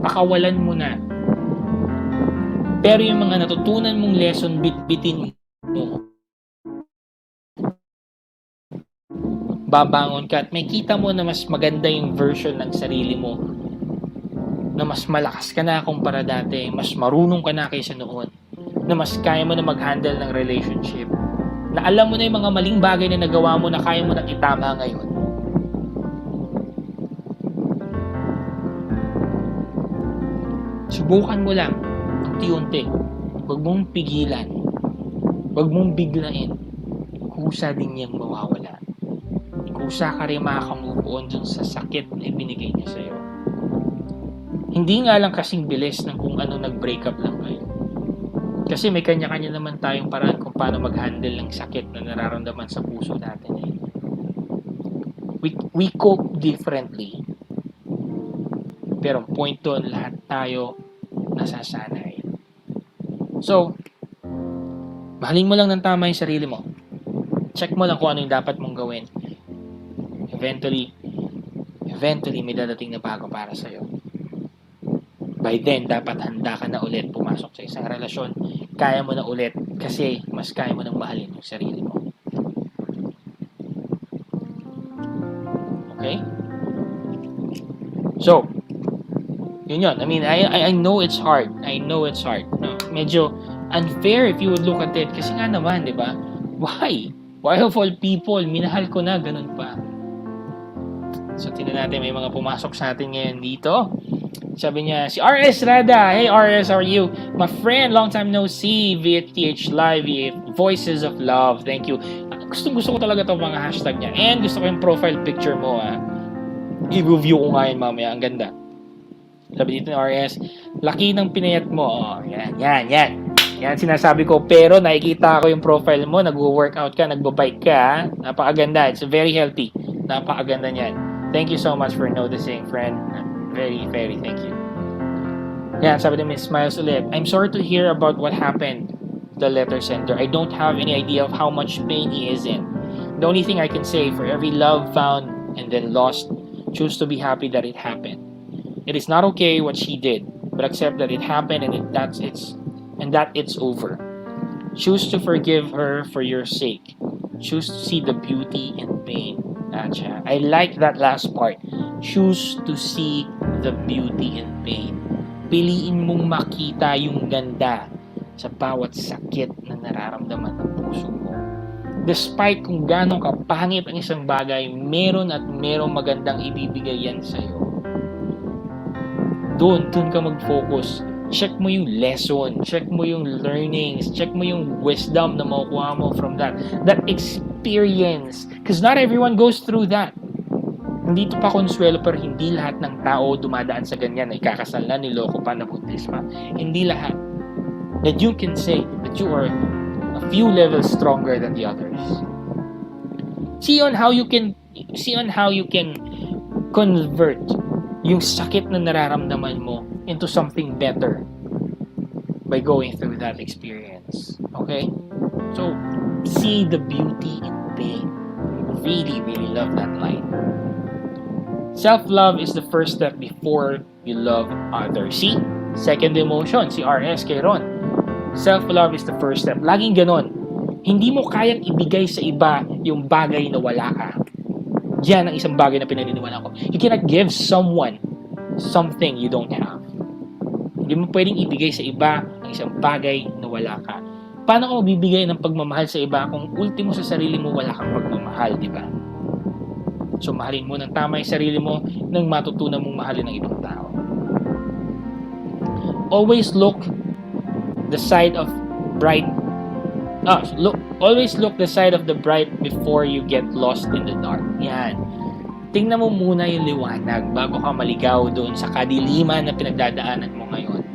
Speaker 8: pakawalan mo na. Pero yung mga natutunan mong lesson, bitbitin mo. Babangon ka at may kita mo na mas maganda yung version ng sarili mo, na mas malakas ka na kumpara dati, mas marunong ka na kaysa noon, na mas kaya mo na mag-handle ng relationship, na alam mo na yung mga maling bagay na nagawa mo na kaya mo nang itama ngayon. Subukan mo lang, unti-unti. Huwag mong pigilan. Huwag mong biglain. Kusa din niyang mawawala. kusa ka rin makaka-move on dun sa sakit na ibinigay niya sa'yo. Hindi nga lang kasing bilis ng kung ano nag-break up lang kayo. Kasi may kanya-kanya naman tayong paraan kung paano mag-handle ng sakit na nararamdaman sa puso natin. We cope differently. Pero point doon, lahat tayo nasasanay. So, mahalin mo lang ng tama yung sarili mo. Check mo lang kung ano yung dapat mong gawin. Eventually, may dadating na bago para sa'yo. By then, dapat handa ka na ulit pumasok sa isang relasyon. Kaya mo na ulit kasi mas kaya mo nang mahalin yung sarili mo. Okay? So, yun. I mean, I know it's hard. No, medyo unfair if you would look at it. Kasi nga naman, di ba? Why? Why of all people? Minahal ko na, ganun pa. So, tignan natin, may mga pumasok sa atin ngayon dito. Sabi niya, si RS Rada. Hey RS, how are you? My friend, long time no see. VTH Live, Voices of Love. Thank you. Gusto ko talaga itong mga hashtag niya. And gusto ko yung profile picture mo. I-review ko nga yun mamaya. Ang ganda. Sabi dito ni RS, laki ng pinayat mo. Oh, yan. Yan sinasabi ko. Pero nakikita ko yung profile mo. Nag-workout ka, nagbo-bike ka. Napakaganda. It's very healthy. Napakaganda niyan. Thank you so much for noticing, friend. Very, very thank you. Yan, sabi ni Miss Smiles ulit. I'm sorry to hear about what happened. The letter sender. I don't have any idea of how much pain he is in. The only thing I can say, for every love found and then lost, choose to be happy that it happened. It is not okay what she did, but accept that it happened and that it's over. Choose to forgive her for your sake. Choose to see the beauty in pain. Gotcha. I like that last part. Choose to see the beauty in pain. Piliin mong makita yung ganda sa bawat sakit na nararamdaman ng puso mo. Despite kung gano'ng kapangit ang isang bagay, meron at merong magandang ibibigay yan sa'yo. Doon ka mag-focus. Check mo yung lesson. Check mo yung learnings. Check mo yung wisdom na makukuha mo from that experience. Because not everyone goes through that. Hindi ito pa konsuelo, pero hindi lahat ng tao dumadaan sa ganyan. Ikakasal na, niloko pa, nabuntis pa. Hindi lahat. That you can say that you are a few levels stronger than the others. See on how you can convert yung sakit na nararamdaman mo into something better by going through that experience. Okay? So, see the beauty in pain. Really, really love that line. Self-love is the first step before you love others. See? Second emotion, si RS kay Ron. Self-love is the first step. Laging ganon. Hindi mo kayang ibigay sa iba yung bagay na wala ka. Yan ang isang bagay na pinaniniwalaan ko. You cannot give someone something you don't have. Hindi mo pwedeng ibigay sa iba ang isang bagay na wala ka. Paano ka mabibigay ng pagmamahal sa iba kung ultimo sa sarili mo wala kang pagmamahal, di ba? So, mahalin mo ng tama yung sarili mo nang matutunan mong mahalin ng ibang tao. Always look the side of bright. Always look the side of the bright before you get lost in the dark. Yan. Tingnan mo muna yung liwanag bago ka maligaw doon sa kadiliman na pinagdadaanan mo ngayon.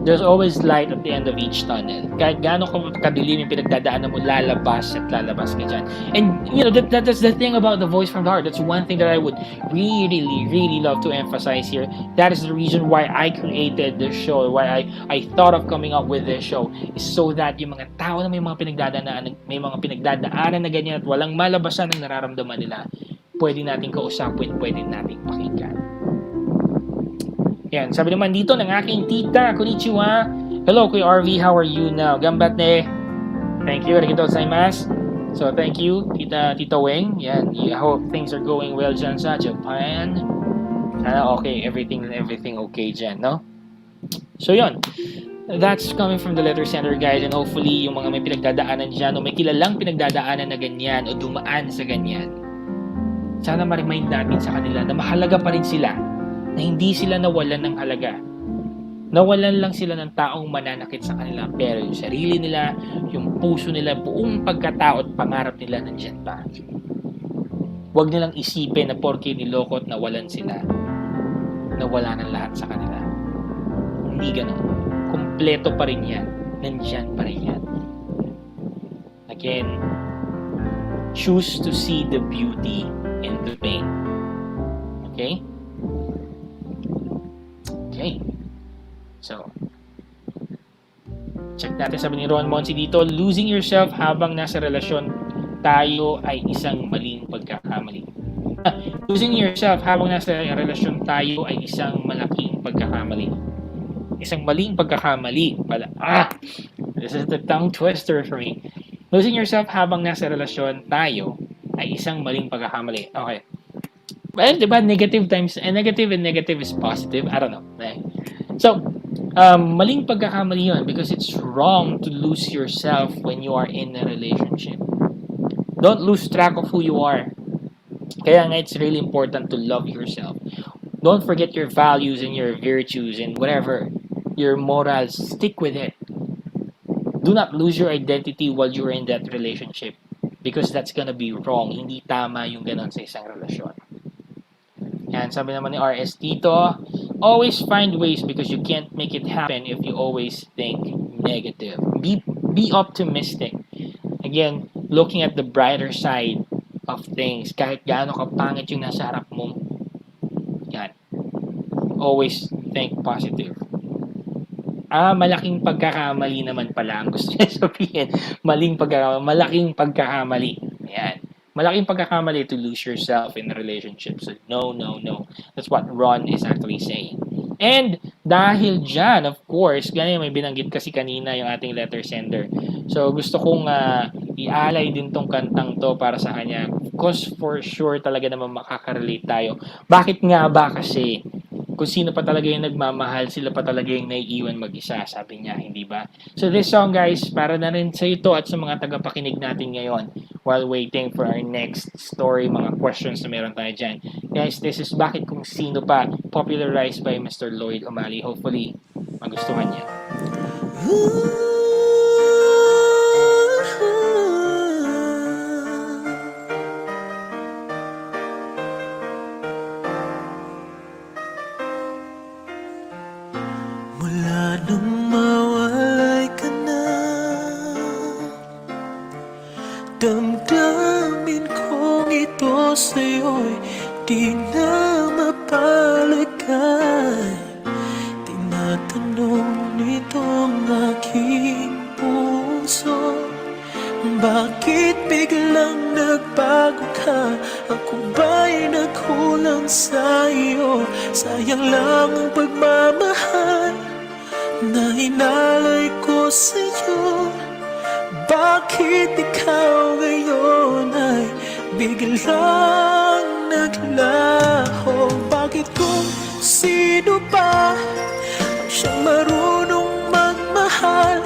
Speaker 8: There's always light at the end of each tunnel. Kahit gaano kadilim yung pinagdadaanan mo, lalabas at lalabas ka dyan. And, you know, that's the thing about the voice from the heart. That's one thing that I would really, really love to emphasize here. That is the reason why I created this show, why I thought of coming up with this show, is so that yung mga tao na may mga pinagdadaanan na ganyan at walang malabasan ng nararamdaman nila, pwede natin kausapin, pwede natin pakinggan. Yan, sabi naman dito ng aking tita, konnichiwa. Hello, Kuya RV, how are you now? Gambatte. Thank you, arigatou gozaimasu. So, thank you, Tita Weng. Yan, I hope things are going well dyan sa Japan. Sana okay, everything okay dyan, no? So, yun. That's coming from the letter sender, guys. And hopefully, yung mga may pinagdadaanan dyan, o may kilalang pinagdadaanan na ganyan, o dumaan sa ganyan, sana ma-remind natin sa kanila na mahalaga pa rin sila, na hindi sila nawalan ng halaga. Nawalan lang sila ng taong mananakit sa kanila, pero yung sarili nila, yung puso nila, buong pagkatao at pangarap nila nandyan pa. Huwag nilang isipin na porke niloko at nawalan sila, nawala ng lahat sa kanila. Hindi ganun. Kumpleto pa rin yan. Nandyan pa rin yan. Again, choose to see the beauty in the pain. Okay? Okay. So, check natin, sabi ni Ron Monsi dito, losing yourself habang nasa relasyon tayo ay isang maling pagkakamali. Losing yourself habang nasa relasyon tayo ay isang malaking pagkakamali. Isang maling pagkakamali pala. This is the tongue twister for me. Losing yourself habang nasa relasyon tayo ay isang maling pagkakamali. Okay. Well, diba, negative times, and negative is positive. I don't know. So, maling pagkakamali yun because it's wrong to lose yourself when you are in a relationship. Don't lose track of who you are. Kaya nga, it's really important to love yourself. Don't forget your values and your virtues and whatever, your morals. Stick with it. Do not lose your identity while you're in that relationship because that's gonna be wrong. Hindi tama yung ganon sa isang relasyon. Yan, sabi naman ni RS dito, always find ways because you can't make it happen if you always think negative. Be optimistic. Again, looking at the brighter side of things, kahit gaano kapangit yung nasa harap mo, yan. Always think positive. Malaking pagkakamali naman pala ang gusto niya sabihin. Malaking pagkakamali. Yan. Malaking pagkakamali to lose yourself in a relationship. So, no. That's what Ron is actually saying. And, dahil dyan, of course, ganyan may binanggit kasi kanina yung ating letter sender. So, gusto kong ialay din tong kantang to para sa kanya. Because for sure talaga naman makaka-relate tayo. Bakit nga ba kasi? Kung sino pa talaga yung nagmamahal, sila pa talaga yung naiiwan mag-isa, sabi niya, hindi ba? So this song, guys, para na rin sa ito at sa mga tagapakinig natin ngayon while waiting for our next story, mga questions na meron tayo dyan. Guys, this is Bakit Kung Sino Pa, popularized by Mr. Lloyd O'Malley. Hopefully, magustuhan niya.
Speaker 5: Mula nung mawalay ka na, damdamin kong ito sa'yo'y di na mapalagay. Tinatanong nitong aking puso, bakit biglang nagbago ka? Ako ba'y nagkulang sa'yo? Sayang lang ang pagmamahal na hinalay ko sa'yo. Bakit ikaw ngayon ay biglang naglaho? Bakit kung sino ba ang siyang marunong magmahal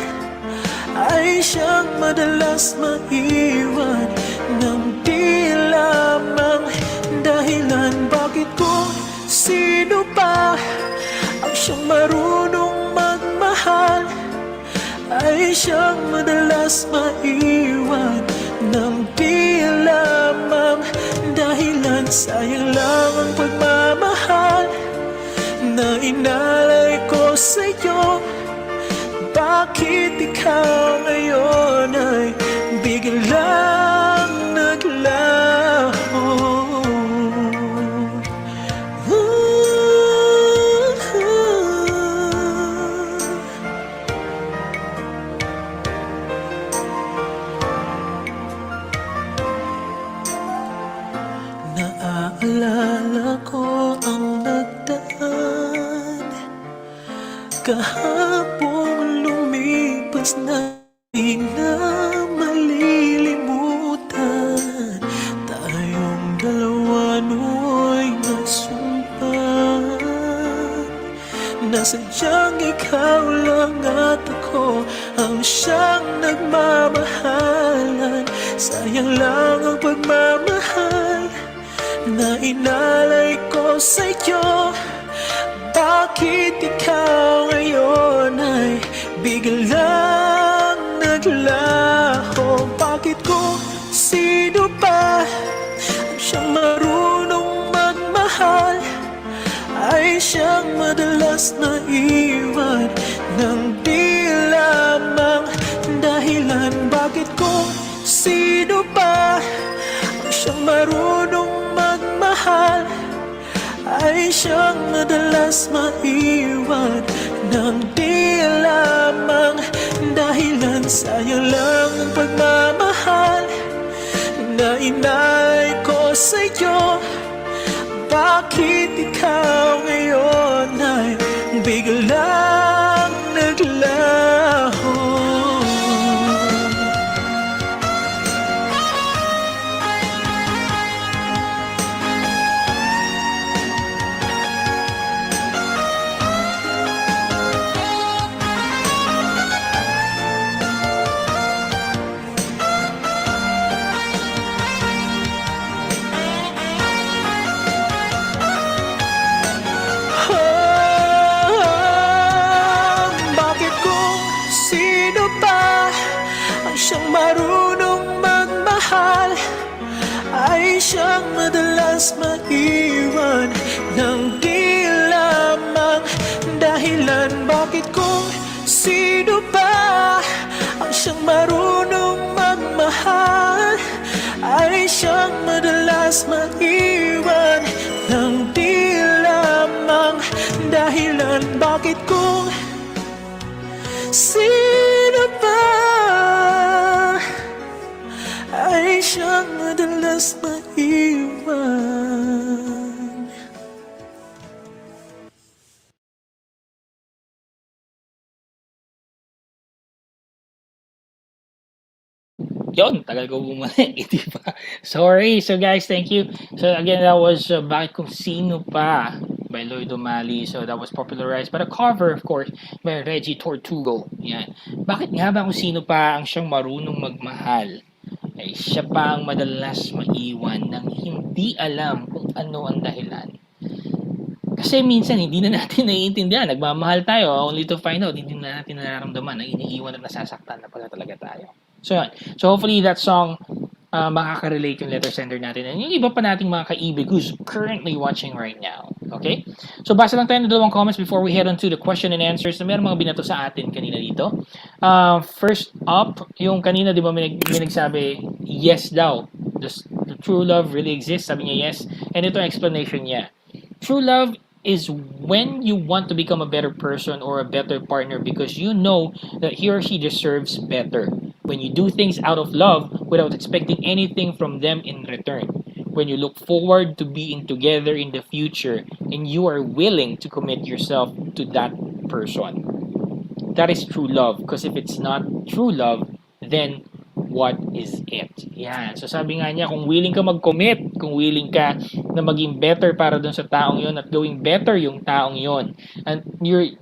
Speaker 5: ay siyang madalas maiwan ng di lamang dahilan? Bakit kung sino ba ang siyang marunong magmahal ay siyang madalas maiwan ng di lamang dahilan? Sayang lang ang pagmamahal na inalay ko sa'yo. Bakit ikaw ngayon ay biglang naglaho? Naaalala ko ang nagdaan kahapon lumipas na, di na malilimutan. Tayong dalawa no'y nasumpan na sadyang ikaw lang at ako ang siyang nagmamahalan. Sayang lang ang pagmamahal na inalay ko sa'yo. Bakit ikaw ngayon ay biglang naglaho? Bakit kung sino pa ang siyang marunong magmahal, ay siyang madalas na iwan ng di lamang dahilan. Bakit kung sino ba ang siyang marunong magmahal, ay siyang madalas maiwan ng di lamang dahilan. Sayang lang ang pagmamahal na inalay ko sa'yo. Bakit ikaw ngayon ay biglang naglaho? Siyang marunong magmahal, ay siyang madalas maiwan ng di lamang dahilan. Bakit kung sino ba ang siyang marunong magmahal, ay siyang madalas maiwan ng di lamang dahilan. Bakit kung sino ba ay siyang madalas maiwan?
Speaker 8: Yun, tagal ko bumalik, di ba? Sorry. So guys, thank you. So again, that was Bakit Kung Sino Pa by Lloyd O'Malley. So that was popularized by the cover, of course, by Reggie Tortugo. Yan. Bakit nga ba kung sino pa ang siyang marunong magmahal, ay siya pa ang madalas maiwan nang hindi alam kung ano ang dahilan? Kasi minsan hindi na natin naiintindihan. Nagmamahal tayo only to find out hindi na natin nararamdaman na iniiwan at nasasaktan na pala talaga tayo. So yun. So hopefully that song makaka-relate yung letter sender natin and yung iba pa nating mga kaibig who's currently watching right now. Okay? So basa lang tayo ng dalawang comments before we head on to the question and answers na meron mga binato sa atin kanina dito. First up, yung kanina di ba may nagsabi yes daw. The true love really exists. Sabi niya yes. And ito ang explanation niya. True love is when you want to become a better person or a better partner because you know that he or she deserves better. When you do things out of love without expecting anything from them in return. When you look forward to being together in the future and you are willing to commit yourself to that person. That is true love. Because if it's not true love, then what is it? Yan. So sabi nga niya, kung willing ka mag-commit, kung willing ka na maging better para dun sa taong yon at gawing better yung taong yon, and you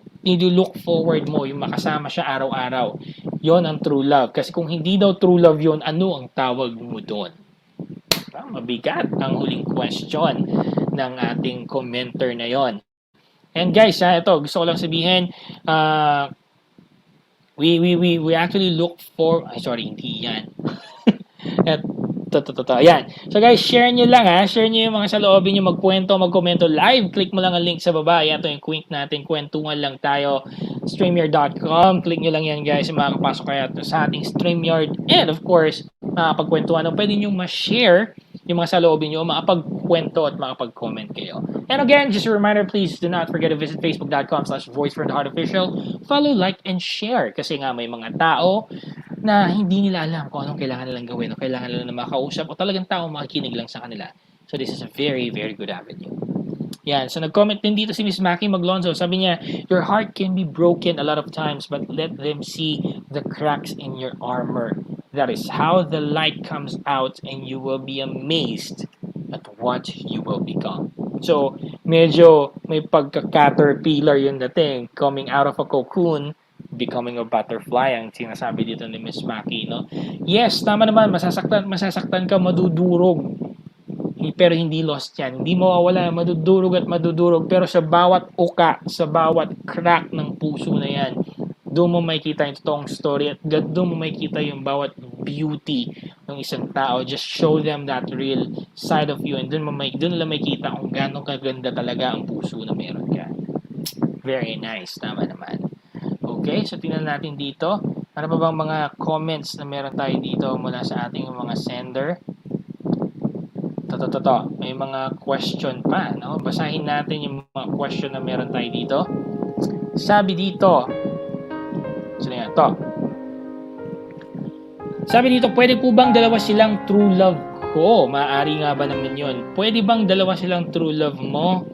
Speaker 8: look forward mo, yung makasama siya araw-araw, yon ang true love. Kasi kung hindi daw true love yon, ano ang tawag mo doon? Mabigat ang huling question ng ating commenter na yon. And guys, ito, gusto ko lang sabihin, we actually look for, hindi yan. At yan. So guys, share nyo lang share nyo yung mga sa loobin nyo, magkwento, magkomento live. Click mo lang ang link sa baba. Yan, ito yung link natin. Kwentuhan lang tayo. StreamYard.com. Click nyo lang yan guys. Makakapasok kayo sa ating StreamYard. And of course, makapagkwentuhan. Pwede nyo ma-share yung mga sa loobin nyo, makapagkwento at makapag-comment kayo. And again, just a reminder, please do not forget to visit facebook.com/voicefromtheheartofficial. Follow, like, and share. Kasi nga may mga tao na hindi nila alam kung anong kailangan nilang gawin o kailangan nila na makausap o talagang tao makikinig lang sa kanila. So this is a very, very good avenue. Yan. So nag-comment din dito si Miss Maki Maglonzo. Sabi niya, your heart can be broken a lot of times but let them see the cracks in your armor. That is how the light comes out and you will be amazed at what you will become. So, medyo may pagka-caterpillar yung dating, coming out of a cocoon, becoming a butterfly, ang sinasabi dito ni Miss Maki, no? Yes, tama naman, masasaktan ka, madudurog. Pero hindi lost yan. Hindi mawawala, madudurog at madudurog. Pero sa bawat uka, sa bawat crack ng puso na yan, doon mo makikita yung totoong story at doon mo makikita yung bawat beauty ng isang tao, just show them that real side of you, and dun lang makita kung gaano kaganda talaga ang puso na meron ka. Very nice. Tama naman. Okay, so tingnan natin dito. Ano pa bang mga comments na meron tayo dito mula sa ating mga sender? May mga question pa, no? Basahin natin yung mga question na meron tayo dito. Sabi dito, Sabi dito, pwede po bang dalawa silang true love ko? Maaari nga ba naman yun? Pwede bang dalawa silang true love mo?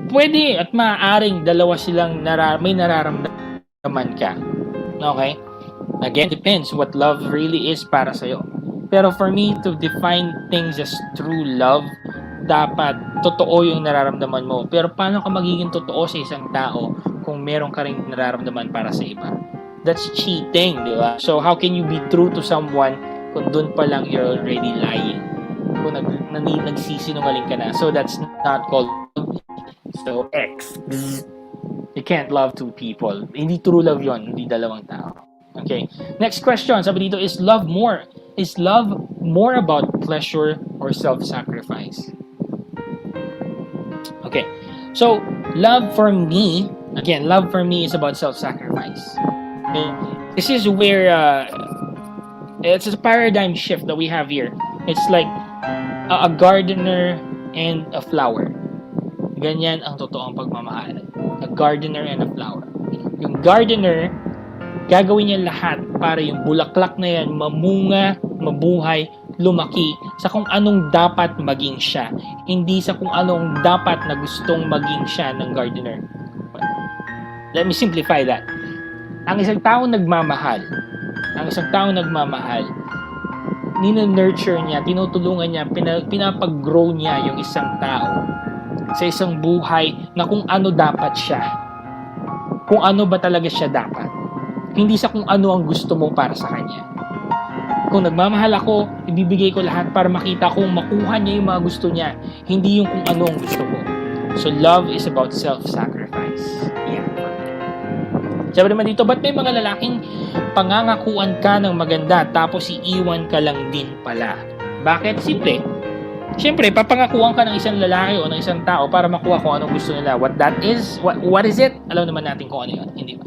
Speaker 8: Pwede at maaaring dalawa silang may nararamdaman ka. Okay? Again, depends what love really is para sa'yo. Pero for me to define things as true love, dapat totoo yung nararamdaman mo. Pero paano ka magiging totoo sa isang tao kung meron ka rin nararamdaman para sa iba? That's cheating, di ba? So, how can you be true to someone kung dun pa lang you're already lying? Kung nagsisinungaling ka na. So, that's not called love. So, X. You can't love two people. Hindi true love yon, hindi dalawang tao. Okay. Next question. Sabi dito, is love more about pleasure or self-sacrifice? Okay. So, love for me is about self-sacrifice. This is where it's a paradigm shift that we have here. It's like a gardener and a flower. Ganyan ang totoong pagmamahal. A gardener and a flower. Yung gardener, gagawin niya lahat para yung bulaklak na yan mamunga, mabuhay, lumaki sa kung anong dapat maging siya. Hindi sa kung anong dapat na gustong maging siya ng gardener. Let me simplify that. Ang isang taong nagmamahal, nurture niya, tinutulungan niya, pinapag-grow niya yung isang tao sa isang buhay na kung ano dapat siya. Kung ano ba talaga siya dapat. Hindi sa kung ano ang gusto mo para sa kanya. Kung nagmamahal ako, ibibigay ko lahat para makita kong makuha niya yung mga gusto niya. Hindi yung kung ano ang gusto mo. So love is about self-sacrifice. Yeah. Sabi naman dito, ba't may mga lalaking pangangakuan ka ng maganda tapos iiwan ka lang din pala? Bakit? Simple. Siyempre, papangakuan ka ng isang lalaki o ng isang tao para makuha kung anong gusto nila. What that is? What is it? Alam naman natin kung ano yun. Hindi ba?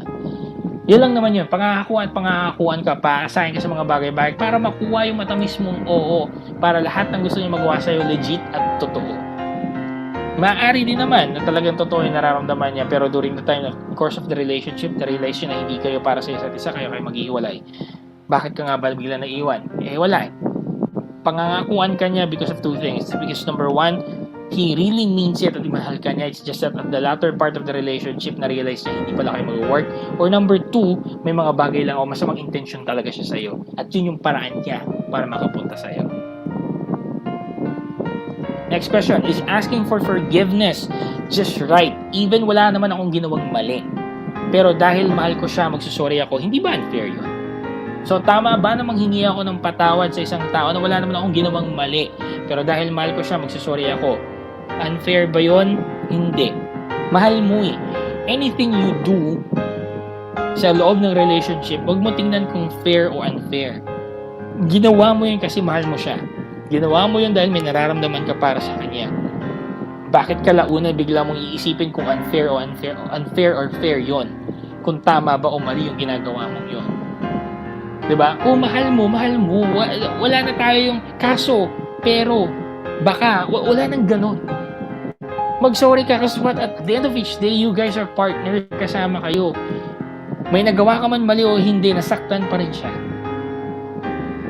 Speaker 8: Yun lang naman yun. Pangangakuan ka pa. Asahin ka sa mga bagay-bagay para makuha yung matamis mong oo. Para lahat ng gusto niya magawa sa'yo legit at totoo. Maaari din naman na talagang totoo yung nararamdaman niya, pero during the time, course of the relationship, na-realize niya na hindi kayo para sa isa't isa, kayo maghihiwalay. Bakit ka nga ba bigla naiwan? Wala. Pangangakuan ka niya because of two things. Because number one, he really means it at mahal ka niya. It's just that at the latter part of the relationship, na-realize niya hindi pala kayo mag-work. Or number two, may mga bagay lang o masamang intention talaga siya sa'yo. At yun yung paraan niya para makapunta sa'yo. Next question, is asking for forgiveness just right? Even wala naman akong ginawang mali. Pero dahil mahal ko siya, magsusorry ako. Hindi ba unfair yun? So tama ba na manghingi ako ng patawad sa isang tao na wala naman akong ginawang mali? Pero dahil mahal ko siya, magsusorry ako. Unfair ba yun? Hindi. Mahal mo eh. Anything you do sa loob ng relationship, huwag mo tingnan kung fair o unfair. Ginawa mo yun kasi mahal mo siya. Ginawa mo yun dahil may nararamdaman ka para sa kanya. Bakit ka launa bigla mong iisipin kung unfair or fair yon? Kung tama ba o mali yung ginagawa mong yon? Diba? Kung mahal mo. Wala na tayo yung kaso. Pero, baka, wala nang ganun. Mag-sorry ka kasi what, at the end of each day, you guys are partners, kasama kayo. May nagawa ka man mali o hindi, nasaktan pa rin siya.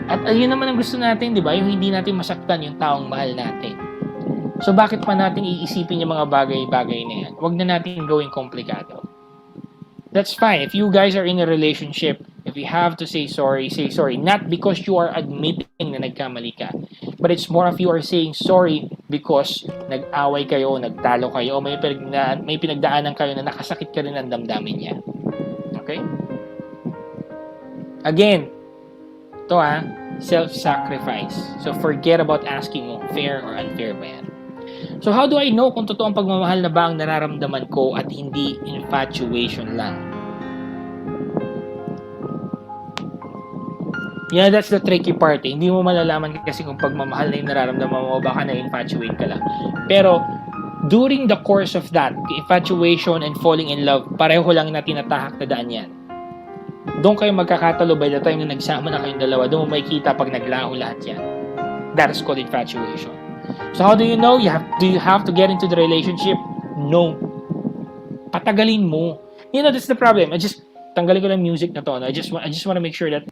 Speaker 8: At ayun naman ang gusto natin, di ba? Yung hindi natin masaktan yung taong mahal natin. So, bakit pa natin iisipin yung mga bagay-bagay na yan? Huwag na natin gawing komplikado. That's fine. If you guys are in a relationship, if you have to say sorry, say sorry. Not because you are admitting na nagkamali ka. But it's more of you are saying sorry because nag-away kayo, nagtalo kayo, o may pinagdaanan kayo na nakasakit ka rin ang damdamin niya. Okay? Again, ito self-sacrifice. So, forget about asking mo, fair or unfair ba yan? So, how do I know kung totoong pagmamahal na ba ang nararamdaman ko at hindi infatuation lang? Yeah, that's the tricky part. Eh. Hindi mo malalaman kasi kung pagmamahal na yung nararamdaman mo, baka na-infatuate ka lang. Pero, during the course of that, infatuation and falling in love, pareho lang na tinatahak na daan yan. Doon kayo magkakatalo by the time na nagsama na kayong dalawa, doon mo makikita pag naglaho lahat yan. That is called infatuation. So how do you know? Do you have to get into the relationship? No. Patagalin mo. You know, that's the problem. Tanggalin ko lang music na to. No? I just want to make sure that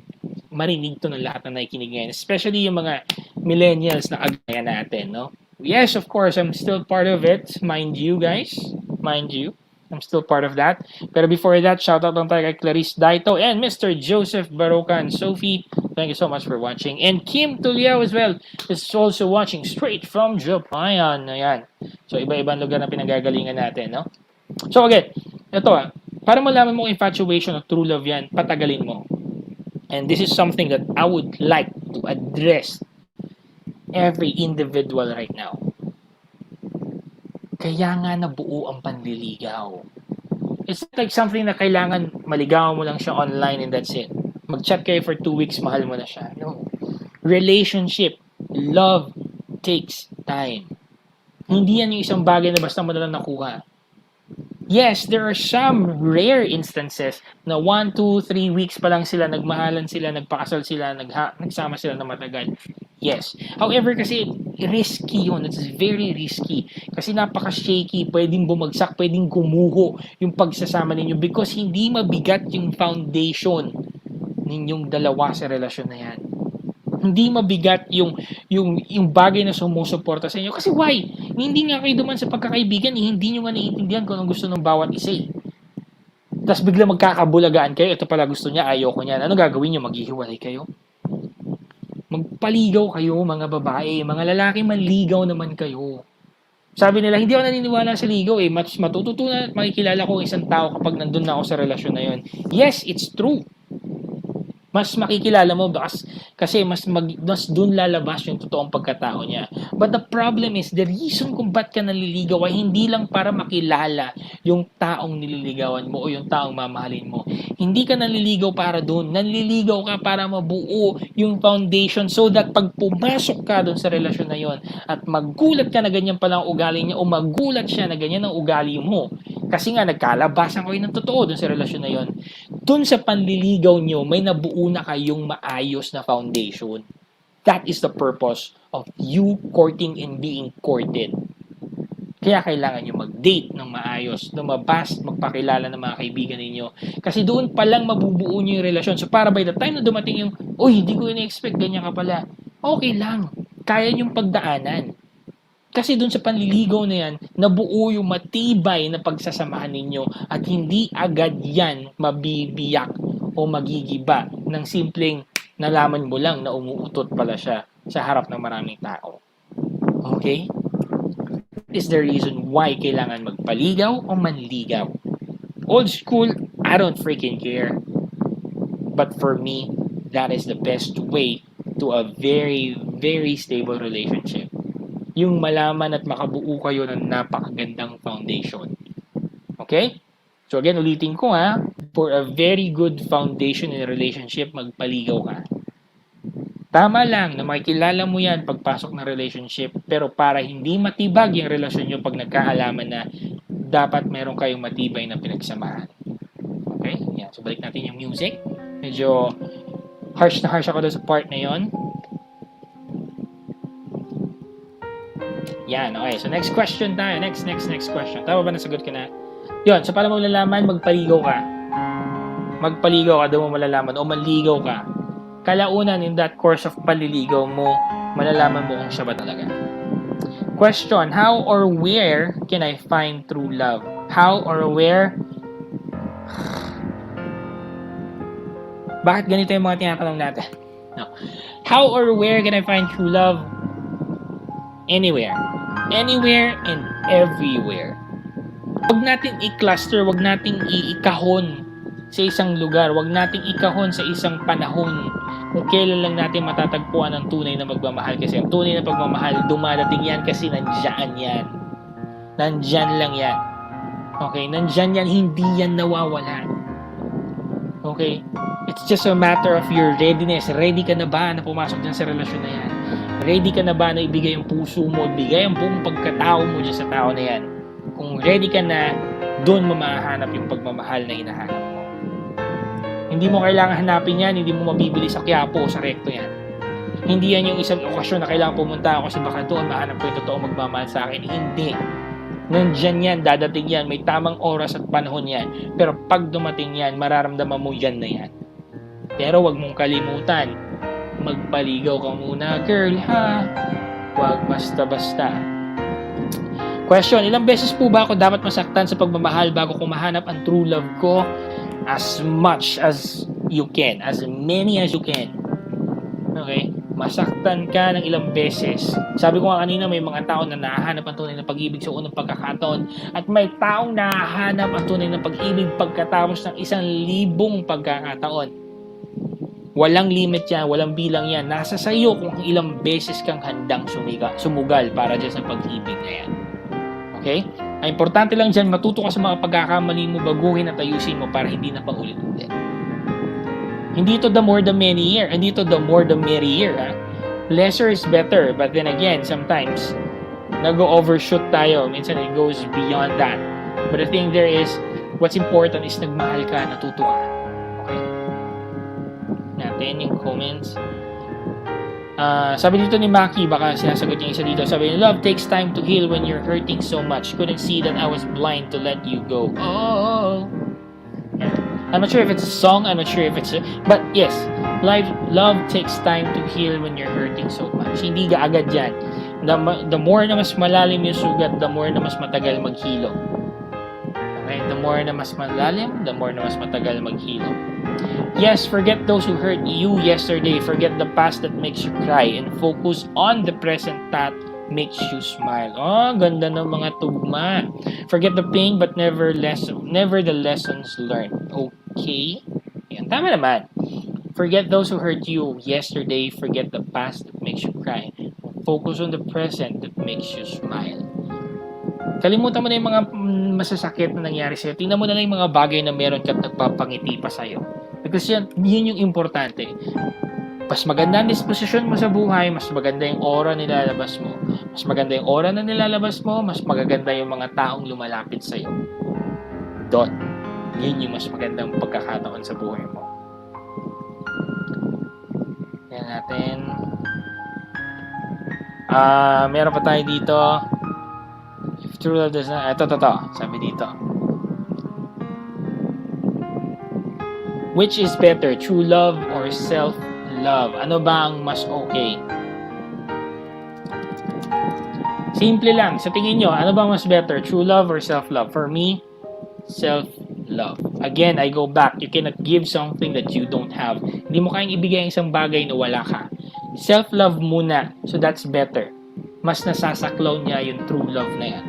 Speaker 8: marinig to ng lahat na nakikinig ngayon. Especially yung mga millennials na kagaya natin, no? Yes, of course, I'm still part of it. Mind you, guys. Mind you. I'm still part of that. Pero before that, shoutout lang tayo kay Clarice Daito and Mr. Joseph Barocan. Sophie, thank you so much for watching. And Kim Tuliao as well is also watching straight from Japan. Ayan. So, iba-ibang lugar na pinagagalingan natin, no? So, again, ito para malaman mo infatuation o true love yan, patagalin mo. And this is something that I would like to address every individual right now. Kaya nga nabuo ang panliligaw. It's like something na kailangan maligawan mo lang siya online and that's it. Mag-chat kayo for 2 weeks, mahal mo na siya. No. Relationship, love takes time. Hindi yan yung isang bagay na basta mo na lang nakuha. Yes, there are some rare instances na 1, 2, 3 weeks pa lang sila, nagmahalan sila, nagpakasal sila, nagsama sila na matagal. Yes. However, kasi risky yun. It's very risky. Kasi napaka-shaky. Pwedeng bumagsak, pwedeng gumuho yung pagsasama ninyo because hindi mabigat yung foundation ninyong dalawa sa relasyon na yan. Hindi mabigat yung bagay na sumusuporta sa inyo. Kasi why? Hindi nga kayo duman sa pagkakaibigan, hindi nyo nga naiintindihan kung anong gusto ng bawat isa. Tapos bigla magkakabulagaan kayo, ito pala gusto niya, ayoko niya. Ano gagawin nyo? Maghihiwalay kayo? Magpaligaw kayo, mga babae. Mga lalaki, manligaw naman kayo. Sabi nila, hindi ako naniniwala sa ligaw eh. Mas matututunan at makikilala ko ang isang tao kapag nandun na ako sa relasyon na yun. Yes, it's true. Mas makikilala mo kasi mas dun lalabas yung totoong pagkatao niya. But the problem is, the reason kung ba't ka naliligaw ay hindi lang para makilala yung taong nililigawan mo o yung taong mamahalin mo. Hindi ka naliligaw para dun. Naliligaw ka para mabuo yung foundation so that pag pumasok ka dun sa relasyon na yon at magulat ka na ganyan pala ang ugali niya o magulat siya na ganyan ang ugali mo, kasi nga nagkalabasan kayo ng totoo dun sa relasyon na yon, dun sa panliligaw nyo, may nabuo na kayong maayos na foundation. That is the purpose of you courting and being courted. Kaya kailangan nyo mag-date ng maayos, lumabas, magpakilala ng mga kaibigan ninyo. Kasi doon pa lang mabubuo nyo yung relasyon. So para by the time na dumating yung, uy, hindi ko ina-expect, ganyan ka pala. Okay lang. Kaya nyong pagdaanan. Kasi doon sa panliligaw na yan, nabuo yung matibay na pagsasamahan ninyo at hindi agad yan mabibiyak o magigiba ng simpleng nalaman mo lang na umuutot pala siya sa harap ng maraming tao. Okay? That is the reason why kailangan magpaligaw o manligaw. Old school, I don't freaking care. But for me, that is the best way to a very, very stable relationship. Yung malaman at makabuo kayo ng napakagandang foundation. Okay? So again, ulitin ko for a very good foundation in a relationship, magpaligaw ka. Tama lang na makikilala mo yan pagpasok ng relationship, pero para hindi matibag yung relasyon nyo pag nagkaalaman na, dapat meron kayong matibay na pinagsamahan. Okay? Yan. So balik natin yung music. Medyo harsh na harsh ako doon sa part na yon. Yan, okay. So, next question tayo. Next question. Tama ba nasagot ka na? Yun, so paano mo malalaman? Magpaligaw ka. Magpaligaw ka, doon mo malalaman. O manligaw ka. Kalaunan in that course of paliligaw mo, malalaman mo kung siya ba talaga. Question, how or where can I find true love? How or where? Bakit ganito yung mga tinatanong natin? No. How or where can I find true love? Anywhere. Anywhere and everywhere. Huwag natin i-cluster, huwag natin i-ikahon sa isang lugar, huwag natin ikahon sa isang panahon kung kailan lang natin matatagpuan ang tunay na magmamahal. Kasi ang tunay na pagmamahal, dumadating yan kasi nandyan yan. Nandyan lang yan. Okay, nandyan yan, hindi yan nawawala. Okay? It's just a matter of your readiness. Ready ka na ba na pumasok dyan sa relasyon na yan? Ready ka na ba na ibigay ang puso mo, ibigay ang buong pagkatao mo dyan sa tao na yan? Kung ready ka na, doon mo mahahanap yung pagmamahal na hinahanap mo. Hindi mo kailangan hanapin yan, hindi mo mabibili sa Quiapo o sa Recto yan. Hindi yan yung isang okasyon na kailangan pumunta ako kasi baka doon mahanap ko yung totoo magmamahal sa akin. Hindi. Nandyan yan, dadating yan, may tamang oras at panahon yan. Pero pag dumating yan, mararamdaman mo yan na yan. Pero wag mong kalimutan, magpaligaw ka muna, girl, ha? Wag basta-basta. Question, ilang beses po ba ako dapat masaktan sa pagmamahal bago ko mahanap ang true love ko? As much as you can. As many as you can. Okay? Masaktan ka ng ilang beses. Sabi ko nga kanina, may mga tao na nahahanap ang tunay na pag-ibig sa unang pagkakataon at may taong nahahanap ang tunay na pag-ibig pagkatapos ng 1,000 pagkakataon. Walang limit yan, walang bilang yan. Nasa sayo kung ilang beses kang handang sumugal para dyan sa pag-ibig na yan. Okay? Ang importante lang dyan, matuto ka sa mga pagkakamali mo, baguhin at ayusin mo para hindi na paulit-ulit. Hindi ito the more the merrier. Hindi ito the more the merrier. Ha? Lesser is better. But then again, sometimes, nag-overshoot tayo. Minsan, it goes beyond that. But the thing there is, what's important is nagmahal ka, natuto ka. Okay? Natin yung comments. Sabi dito ni Maki, baka sinasagot niya isa dito. Sabi niya, love takes time to heal when you're hurting so much. Couldn't see that I was blind to let you go. Oh. Yeah. I'm not sure if it's a song. I'm not sure if it's but yes, love takes time to heal when you're hurting so much. Hindi ka agad yan. The more na mas malalim yung sugat, the more na mas matagal maghilo. Okay? The more na mas malalim, the more na mas matagal maghilo. Yes, forget those who hurt you yesterday. Forget the past that makes you cry and focus on the present that makes you smile. Oh, ganda ng mga tugma. Forget the pain but never the lessons learned. Okay? Yan, tama naman. Forget those who hurt you yesterday. Forget the past that makes you cry. Focus on the present that makes you smile. Kalimutan mo na yung mga masasakit na nangyari sa'yo. Tingnan mo na lang yung mga bagay na meron ka at nagpapangiti pa sa'yo. Because yun yung importante. Mas maganda ang disposisyon mo sa buhay, mas maganda yung aura na nilalabas mo. Mas maganda yung aura na nilalabas mo, mas magaganda yung mga taong lumalapit sa'yo. Doon. Yun yung mas magandang pagkakataon sa buhay mo. Yan natin. Meron pa tayo dito. If true love does not... Ito. Sabi dito. Which is better, true love or self-love? Ano ba ang mas okay? Simple lang. Sa tingin nyo, ano ba mas better, true love or self-love? For me, self-love. Again, I go back. You cannot give something that you don't have. Hindi mo kayang ibigay ang isang bagay na wala ka. Self-love muna. So that's better. Mas nasasaklaw niya yung true love na yan.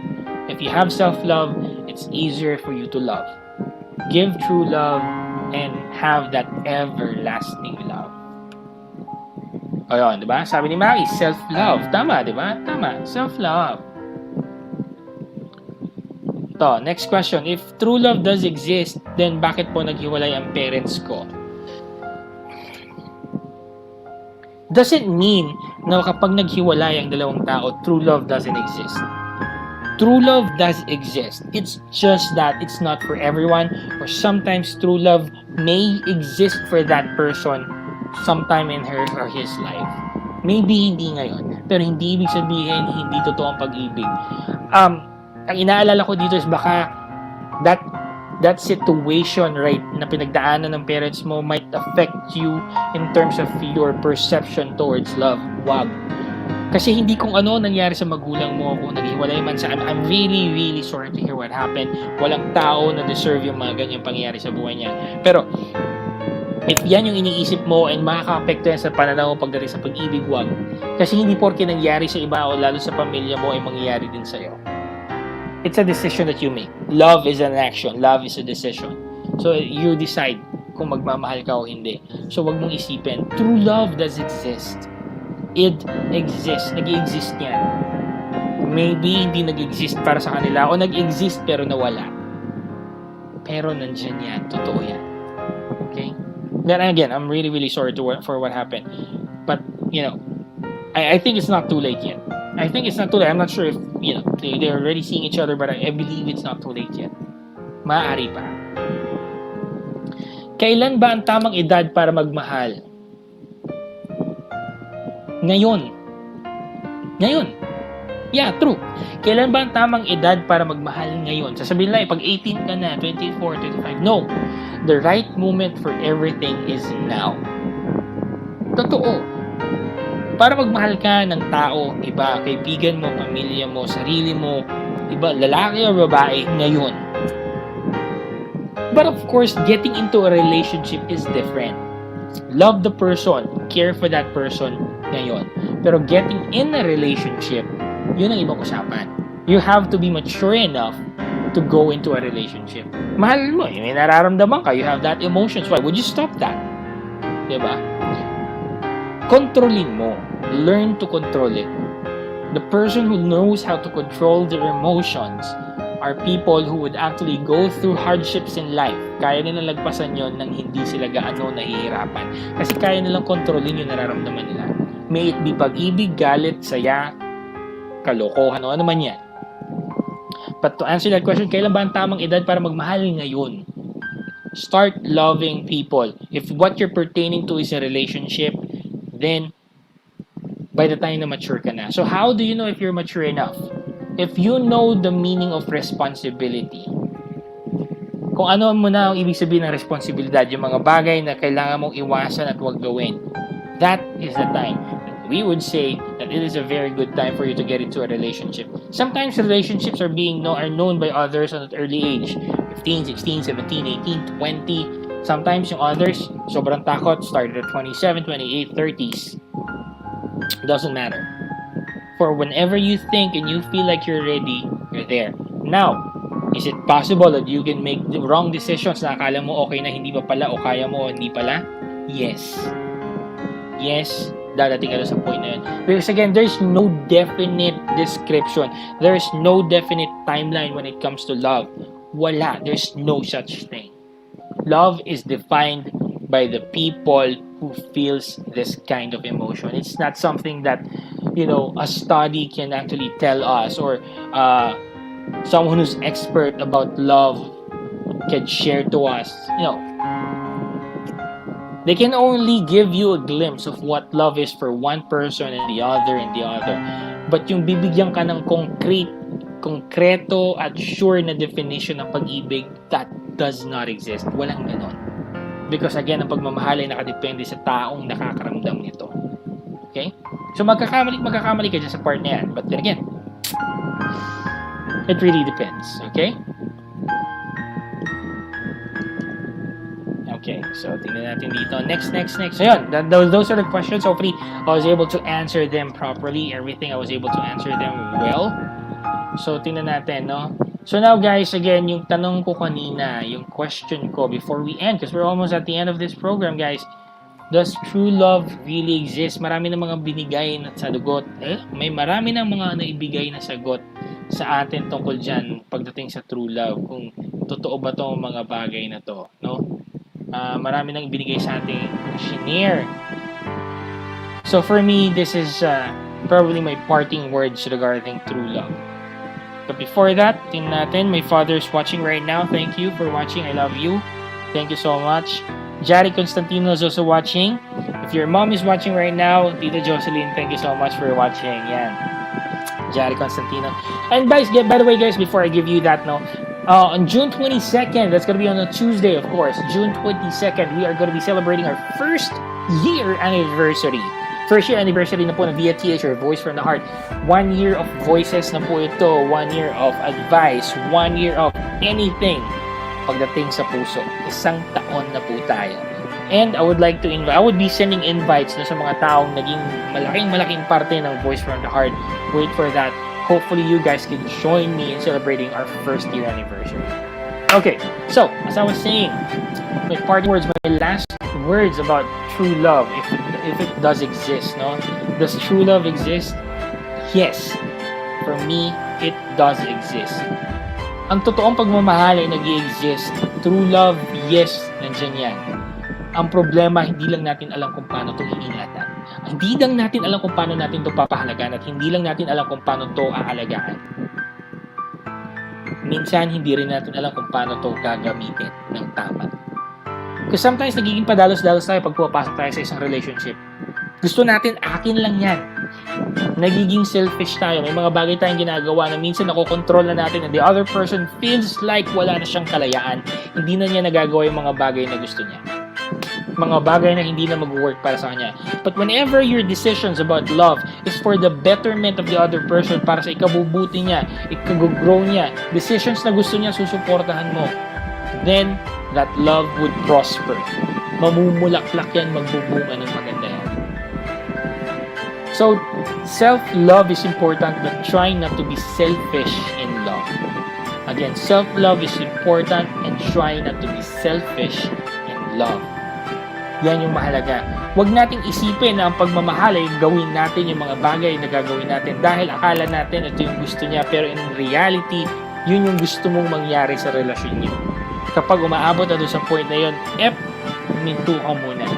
Speaker 8: If you have self-love, it's easier for you to love. Give true love and have that everlasting love. Ayun, di ba? Sabi ni Maki, self-love. Tama, di ba? Tama, self-love. Ito, next question. If true love does exist, then bakit po naghiwalay ang parents ko? Doesn't mean na kapag naghiwalay ang dalawang tao, true love doesn't exist. True love does exist. It's just that it's not for everyone, or sometimes true love may exist for that person sometime in her or his life. Maybe hindi ngayon, pero hindi ibig sabihin hindi totoo ang pag-ibig. Ang inaalala ko dito is baka that situation, right, na pinagdaanan ng parents mo might affect you in terms of your perception towards love. Wag. Kasi hindi kung ano nangyari sa magulang mo, kung naghiwalay man sa I'm really, really sorry to hear what happened. Walang tao na deserve yung mga ganyang pangyayari sa buhay niya. Pero, if yan yung iniisip mo and makaka-apekto yan sa pananaw mo pagdating sa pag-ibig, wag. Kasi hindi porke nangyari sa iba o lalo sa pamilya mo ay mangyayari din sa'yo. It's a decision that you make. Love is an action. Love is a decision. So, you decide kung magmamahal ka o hindi. So, wag mong isipin, true love does exist. It exists. Nag-i-exist yan. Maybe hindi nag-exist para sa kanila o nag-exist pero nawala. Pero nandyan yan. Totoo yan. Okay? Then again, I'm really, really sorry for what happened. But, I think it's not too late yet. I think it's not too late. I'm not sure if, they're already seeing each other, but I believe it's not too late yet. Maaari pa. Kailan ba ang tamang edad para magmahal? Ngayon. Yeah, true. Kailan ba ang tamang edad para magmahal ngayon? Sasabihin lang, pag 18 ka na, 24, 25. No. The right moment for everything is now. Totoo. Para magmahal ka ng tao, iba, kaibigan mo, pamilya mo, sarili mo, iba, lalaki o babae, ngayon. But of course, getting into a relationship is different. Love the person, care for that person ngayon. Pero getting in a relationship, yun ang ibang usapan. You have to be mature enough to go into a relationship. Mahal mo, may nararamdaman ka, you have that emotions. Why would you stop that? Diba? Kontrolin mo. Learn to control it. The person who knows how to control their emotions are people who would actually go through hardships in life. Kaya nilang lagpasan yon nang hindi sila gaano nahihirapan. Kasi kaya nilang kontrolin yung nararamdaman nila. May it be pag-ibig, galit, saya, kalokohan, ano man yan. But to answer that question, kailan ba ang tamang edad para magmahal ngayon? Start loving people. If what you're pertaining to is a relationship, then by the time na mature ka na. So how do you know if you're mature enough? If you know the meaning of responsibility. Kung ano mo na ang ibig sabihin ng responsibilidad, yung mga bagay na kailangan mong iwasan at huwag gawin. That is the time. We would say that it is a very good time for you to get into a relationship. Sometimes relationships are known by others at an early age. 15, 16, 17, 18, 20. Sometimes yung others, sobrang takot, started at 27, 28, 30s. Doesn't matter. For whenever you think and you feel like you're ready, you're there. Now, is it possible that you can make the wrong decisions na akala mo okay na hindi pa pala o kaya mo o hindi pala? Yes. Yes, dadating ka sa point na yun. Because again, there's no definite description. There's no definite timeline when it comes to love. Wala. There's no such thing. Love is defined by the people who feels this kind of emotion. It's not something that, a study can actually tell us, or someone who's expert about love can share to us. They can only give you a glimpse of what love is for one person and the other. But yung bibigyan ka ng konkreto at sure na definition ng pag-ibig, that does not exist. Walang ganon. Because again, ang pagmamahal ay nakadepende sa taong nakakaramdam nito. Okay? So magkakamali ka dyan sa part na yan. But then again, it really depends. Okay? Okay, so tingnan natin dito. Next. So yun, those are the questions. Hopefully, I was able to answer them properly. Everything, I was able to answer them well. So tingnan natin, no? So now guys, again, yung tanong ko kanina, yung question ko before we end, because we're almost at the end of this program, guys. Does true love really exist? Marami na mga binigay na sagot. May marami na mga naibigay na sagot sa atin tungkol dyan pagdating sa true love. Kung totoo ba to mga bagay na to, no? Marami nang ibinigay sa ating shinare. So for me, this is probably my parting words regarding true love. But before that, tingnan natin, my father's watching right now. Thank you for watching. I love you. Thank you so much. Jari Constantino is also watching. If your mom is watching right now, Tita Jocelyn, thank you so much for watching. Yan. Jari Constantino. And guys, by the way, guys, before I give you that, no, on June 22nd, that's going to be on a Tuesday, of course. June 22nd, we are going to be celebrating our first year anniversary. First year anniversary na po ng VTH, or Voice from the Heart. 1 year of voices na po ito. 1 year of advice. 1 year of anything pagdating sa puso. 1 taon na po tayo. And I would like to invite, I would be sending invites na sa mga taong naging malaking parte ng Voice from the Heart. Wait for that. Hopefully you guys can join me in celebrating our first year anniversary. Okay, so as I was saying, my parting words, my last words about true love, if it does exist, no? Does true love exist? Yes. For me, it does exist. Ang totoong pagmamahal ay nag-i-exist. True love, yes, nandiyan yan. Ang problema, hindi lang natin alam kung paano ito iingatan. Hindi lang natin alam kung paano natin ito papahalagaan at hindi lang natin alam kung paano ito aalagaan. Minsan, hindi rin natin alam kung paano ito gagamitin ng tama. Because sometimes, nagiging padalos-dalos tayo pag pumapasok tayo sa isang relationship. Gusto natin, akin lang yan. Nagiging selfish tayo. May mga bagay tayong ginagawa na minsan nakokontrol na natin and the other person feels like wala na siyang kalayaan. Hindi na niya nagagawa yung mga bagay na gusto niya. Mga bagay na hindi na mag-work para sa kanya. But whenever your decisions about love is for the betterment of the other person, para sa ikabubuti niya, ikagrow niya, decisions na gusto niya susuportahan mo, then that love would prosper. Mamumulaklak yan, magbubunga ng maganda yan. So, self-love is important, but try not to be selfish in love. Again, self-love is important and try not to be selfish in love. Yan yung mahalaga. Huwag nating isipin na ang pagmamahal ay gawin natin yung mga bagay na gagawin natin dahil akala natin ito yung gusto niya, pero in reality, yun yung gusto mong mangyari sa relasyon niyo. Kapag umaabot na doon sa point na yun, minto ka muna.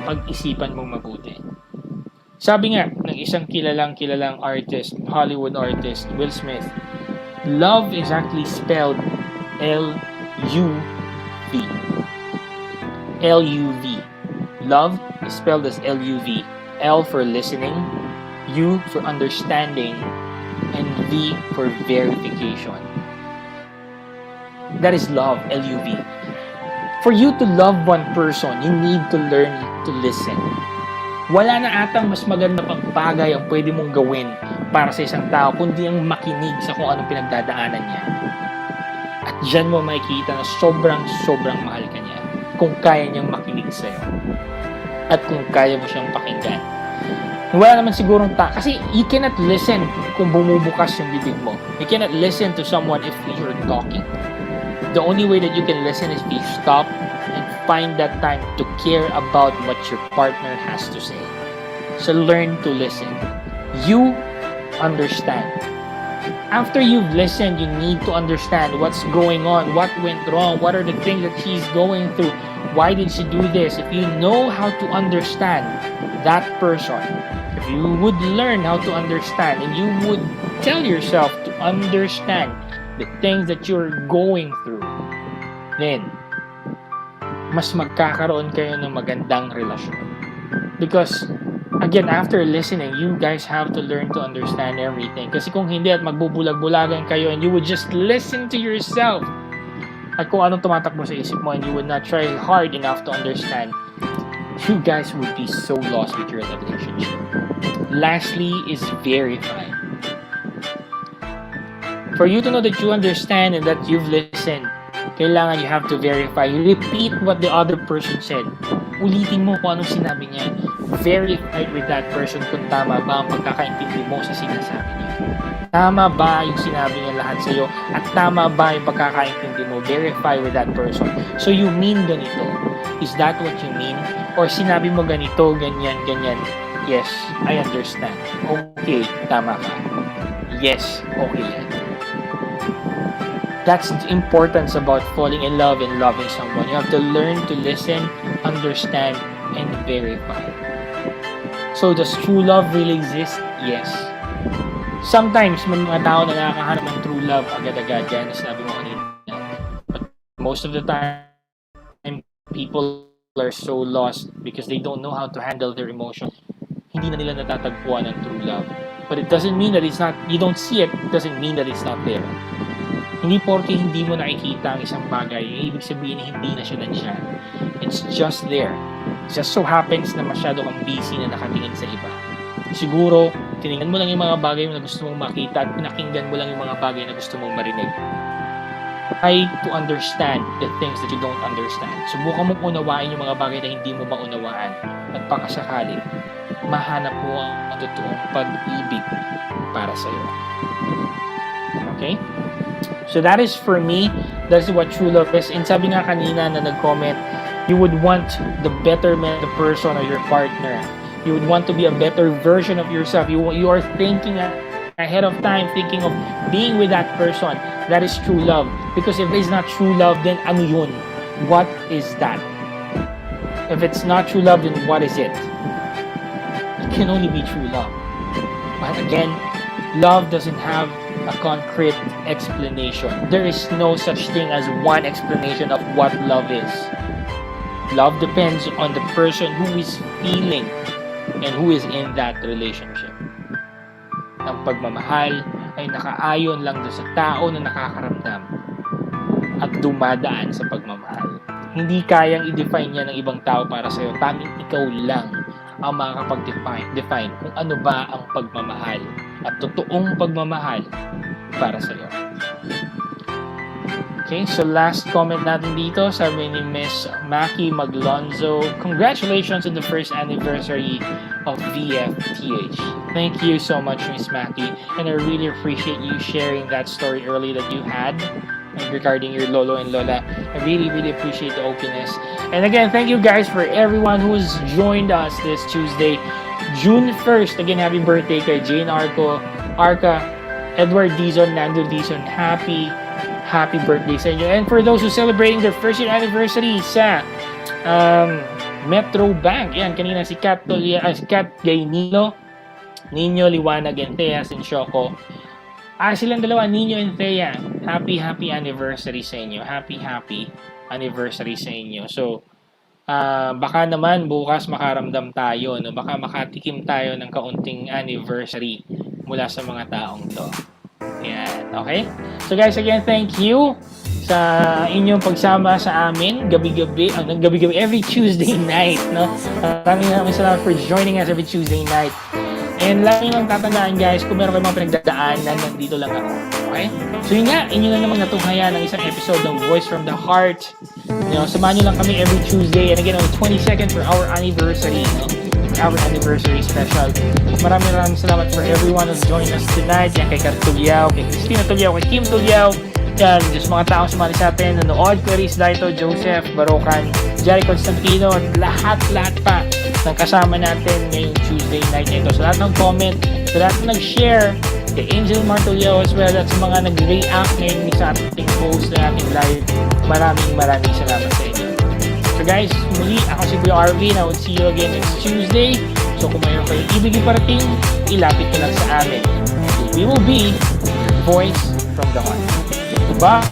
Speaker 8: Pag-isipan mong mabuti. Sabi nga ng isang kilalang artist, Hollywood artist, Will Smith, love is actually spelled L-U-V. L-U-V. Love is spelled as L-U-V. L for listening, U for understanding, and V for verification. That is love, L-U-V. For you to love one person, you need to learn to listen. Wala na atang mas maganda pang bagay ang pwede mong gawin para sa isang tao kundi ang makinig sa kung anong pinagdadaanan niya. At dyan mo makikita na sobrang mahal ka niya kung kaya niyang makinig sa'yo. At kung kaya mo siyang pakinggan. Wala naman sigurong kasi you cannot listen kung bumubukas yung bibig mo. You cannot listen to someone if you're talking. The only way that you can listen is if you stop and find that time to care about what your partner has to say. So learn to listen. You understand. After you've listened, you need to understand what's going on, what went wrong, what are the things that she's going through, why did she do this. If you know how to understand that person, if you would learn how to understand and you would tell yourself to understand the things that you're going through, then mas magkakaroon kayo ng magandang relasyon. Because, again, after listening, you guys have to learn to understand everything. Kasi kung hindi at magbubulag-bulagan kayo and you would just listen to yourself at kung anong tumatakbo sa isip mo and you would not try hard enough to understand, you guys would be so lost with your relationship. Lastly is verify. For you to know that you understand and that you've listened, kailangan you have to verify. Repeat what the other person said. Ulitin mo kung anong sinabi niya. Verify with that person kung tama ba ang pagkakaintindi mo sa sinasabi niya. Tama ba yung sinabi niya lahat sa'yo? At tama ba yung pagkakaintindi mo? Verify with that person. So you mean ganito. Is that what you mean? Or sinabi mo ganito, ganyan, ganyan. Yes, I understand. Okay, tama ka. Yes, okay yan. That's the importance about falling in love and loving someone. You have to learn to listen, understand, and verify. So, does true love really exist? Yes. Sometimes, may mga tao na nakakahanap ng true love agad-agad. Yan, sinabi mo kanina. But most of the time, people are so lost because they don't know how to handle their emotions. Hindi na nila natatagpuan ng true love. But it doesn't mean that it's not, you don't see it, doesn't mean that it's not there. Hindi porke hindi mo nakikita ang isang bagay, ibig sabihin hindi na siya nandiyan. It's just there. It just so happens na masyado kang busy na nakatingin sa iba. Siguro, tinignan mo lang yung mga bagay na gusto mong makita at pinakinggan mo lang yung mga bagay na gusto mong marinig. Try to understand the things that you don't understand. Subukan mong unawain yung mga bagay na hindi mo maunawaan. At pakasakali, mahanap mo ang totoong pag-ibig para sa'yo. Okay? So that is for me, that's what true love is. And sabi nga kanina na nag-comment, you would want the betterment of the person or your partner. You would want to be a better version of yourself. You are thinking ahead of time, thinking of being with that person. That is true love. Because if it's not true love, then ano yun? What is that? If it's not true love, then what is it? It can only be true love. But again, love doesn't have a concrete explanation. There is no such thing as one explanation of what love is. Love depends on the person who is feeling and who is in that relationship. Ang pagmamahal ay nakaayon lang doon sa tao na nakakaramdam at dumadaan sa pagmamahal. Hindi kayang i-define yan ng ibang tao para sa'yo. Tanging ikaw lang ang makakapag-define kung ano ba ang pagmamahal at totoong pagmamahal para sa'yo. Okay, so last comment natin dito, sabi ni Miss Maki Maglonzo, congratulations on the first anniversary of VFTH. Thank you so much, Miss Maki, and I really appreciate you sharing that story early that you had regarding your lolo and lola. I really appreciate the openness. And again, thank you guys for everyone who has joined us this Tuesday, June 1st. Again, happy birthday kay Jane Arca, Edward Dizon, Nando Dizon. Happy birthday sa inyo. And for those who celebrating their first year anniversary sa Metro Bank, yan, kanina si Kat Gaynilo, Nino Liwanag, and Thea Sinshoko. Silang dalawa, Nino and Thea. Happy anniversary sa inyo. Happy anniversary sa inyo. So, baka naman bukas makaramdam tayo, no? Baka makatikim tayo ng kaunting anniversary mula sa mga taong to. Yan, okay? So guys, again, thank you sa inyong pagsama sa amin gabi-gabi, every Tuesday night, no? Maraming salamat for joining us every Tuesday night. And lagi lang tatandaan guys, kung meron kayong mga pinagdadaanan, nandito lang ako. Okay? So yun nga, inyo na namang natunghayan ng isang episode ng Voice from the Heart. You know, samahan nyo lang kami every Tuesday. And again, on the 22nd for our anniversary, no? Our anniversary special. Maraming salamat for everyone who's joined us tonight. Yan kay Kat Tulyao, kay Christina Tulyao, kay Kim Tulyao. Yan, just mga taong sumali sa atin. Nanood, Clarice Daito, Joseph, Barokan, Jerry Constantino, at lahat pa ng kasama natin ngayong Tuesday night nito. Sa lahat ng comment, sa lahat ng nag-share, kay Angel Martolio as well, at sa mga nag-react ngayon sa ating post na ating live, maraming salamat sa inyo. So guys, muli ako si Kuya Arvin. I will see you again next Tuesday. So kung mayroon kayong ibig iparating, ilapit ko lang sa amin. We will be Voice from the Heart. Goodbye!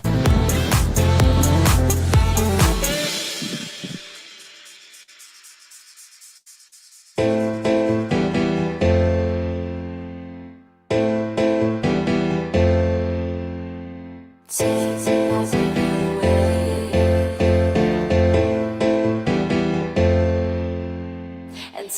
Speaker 4: And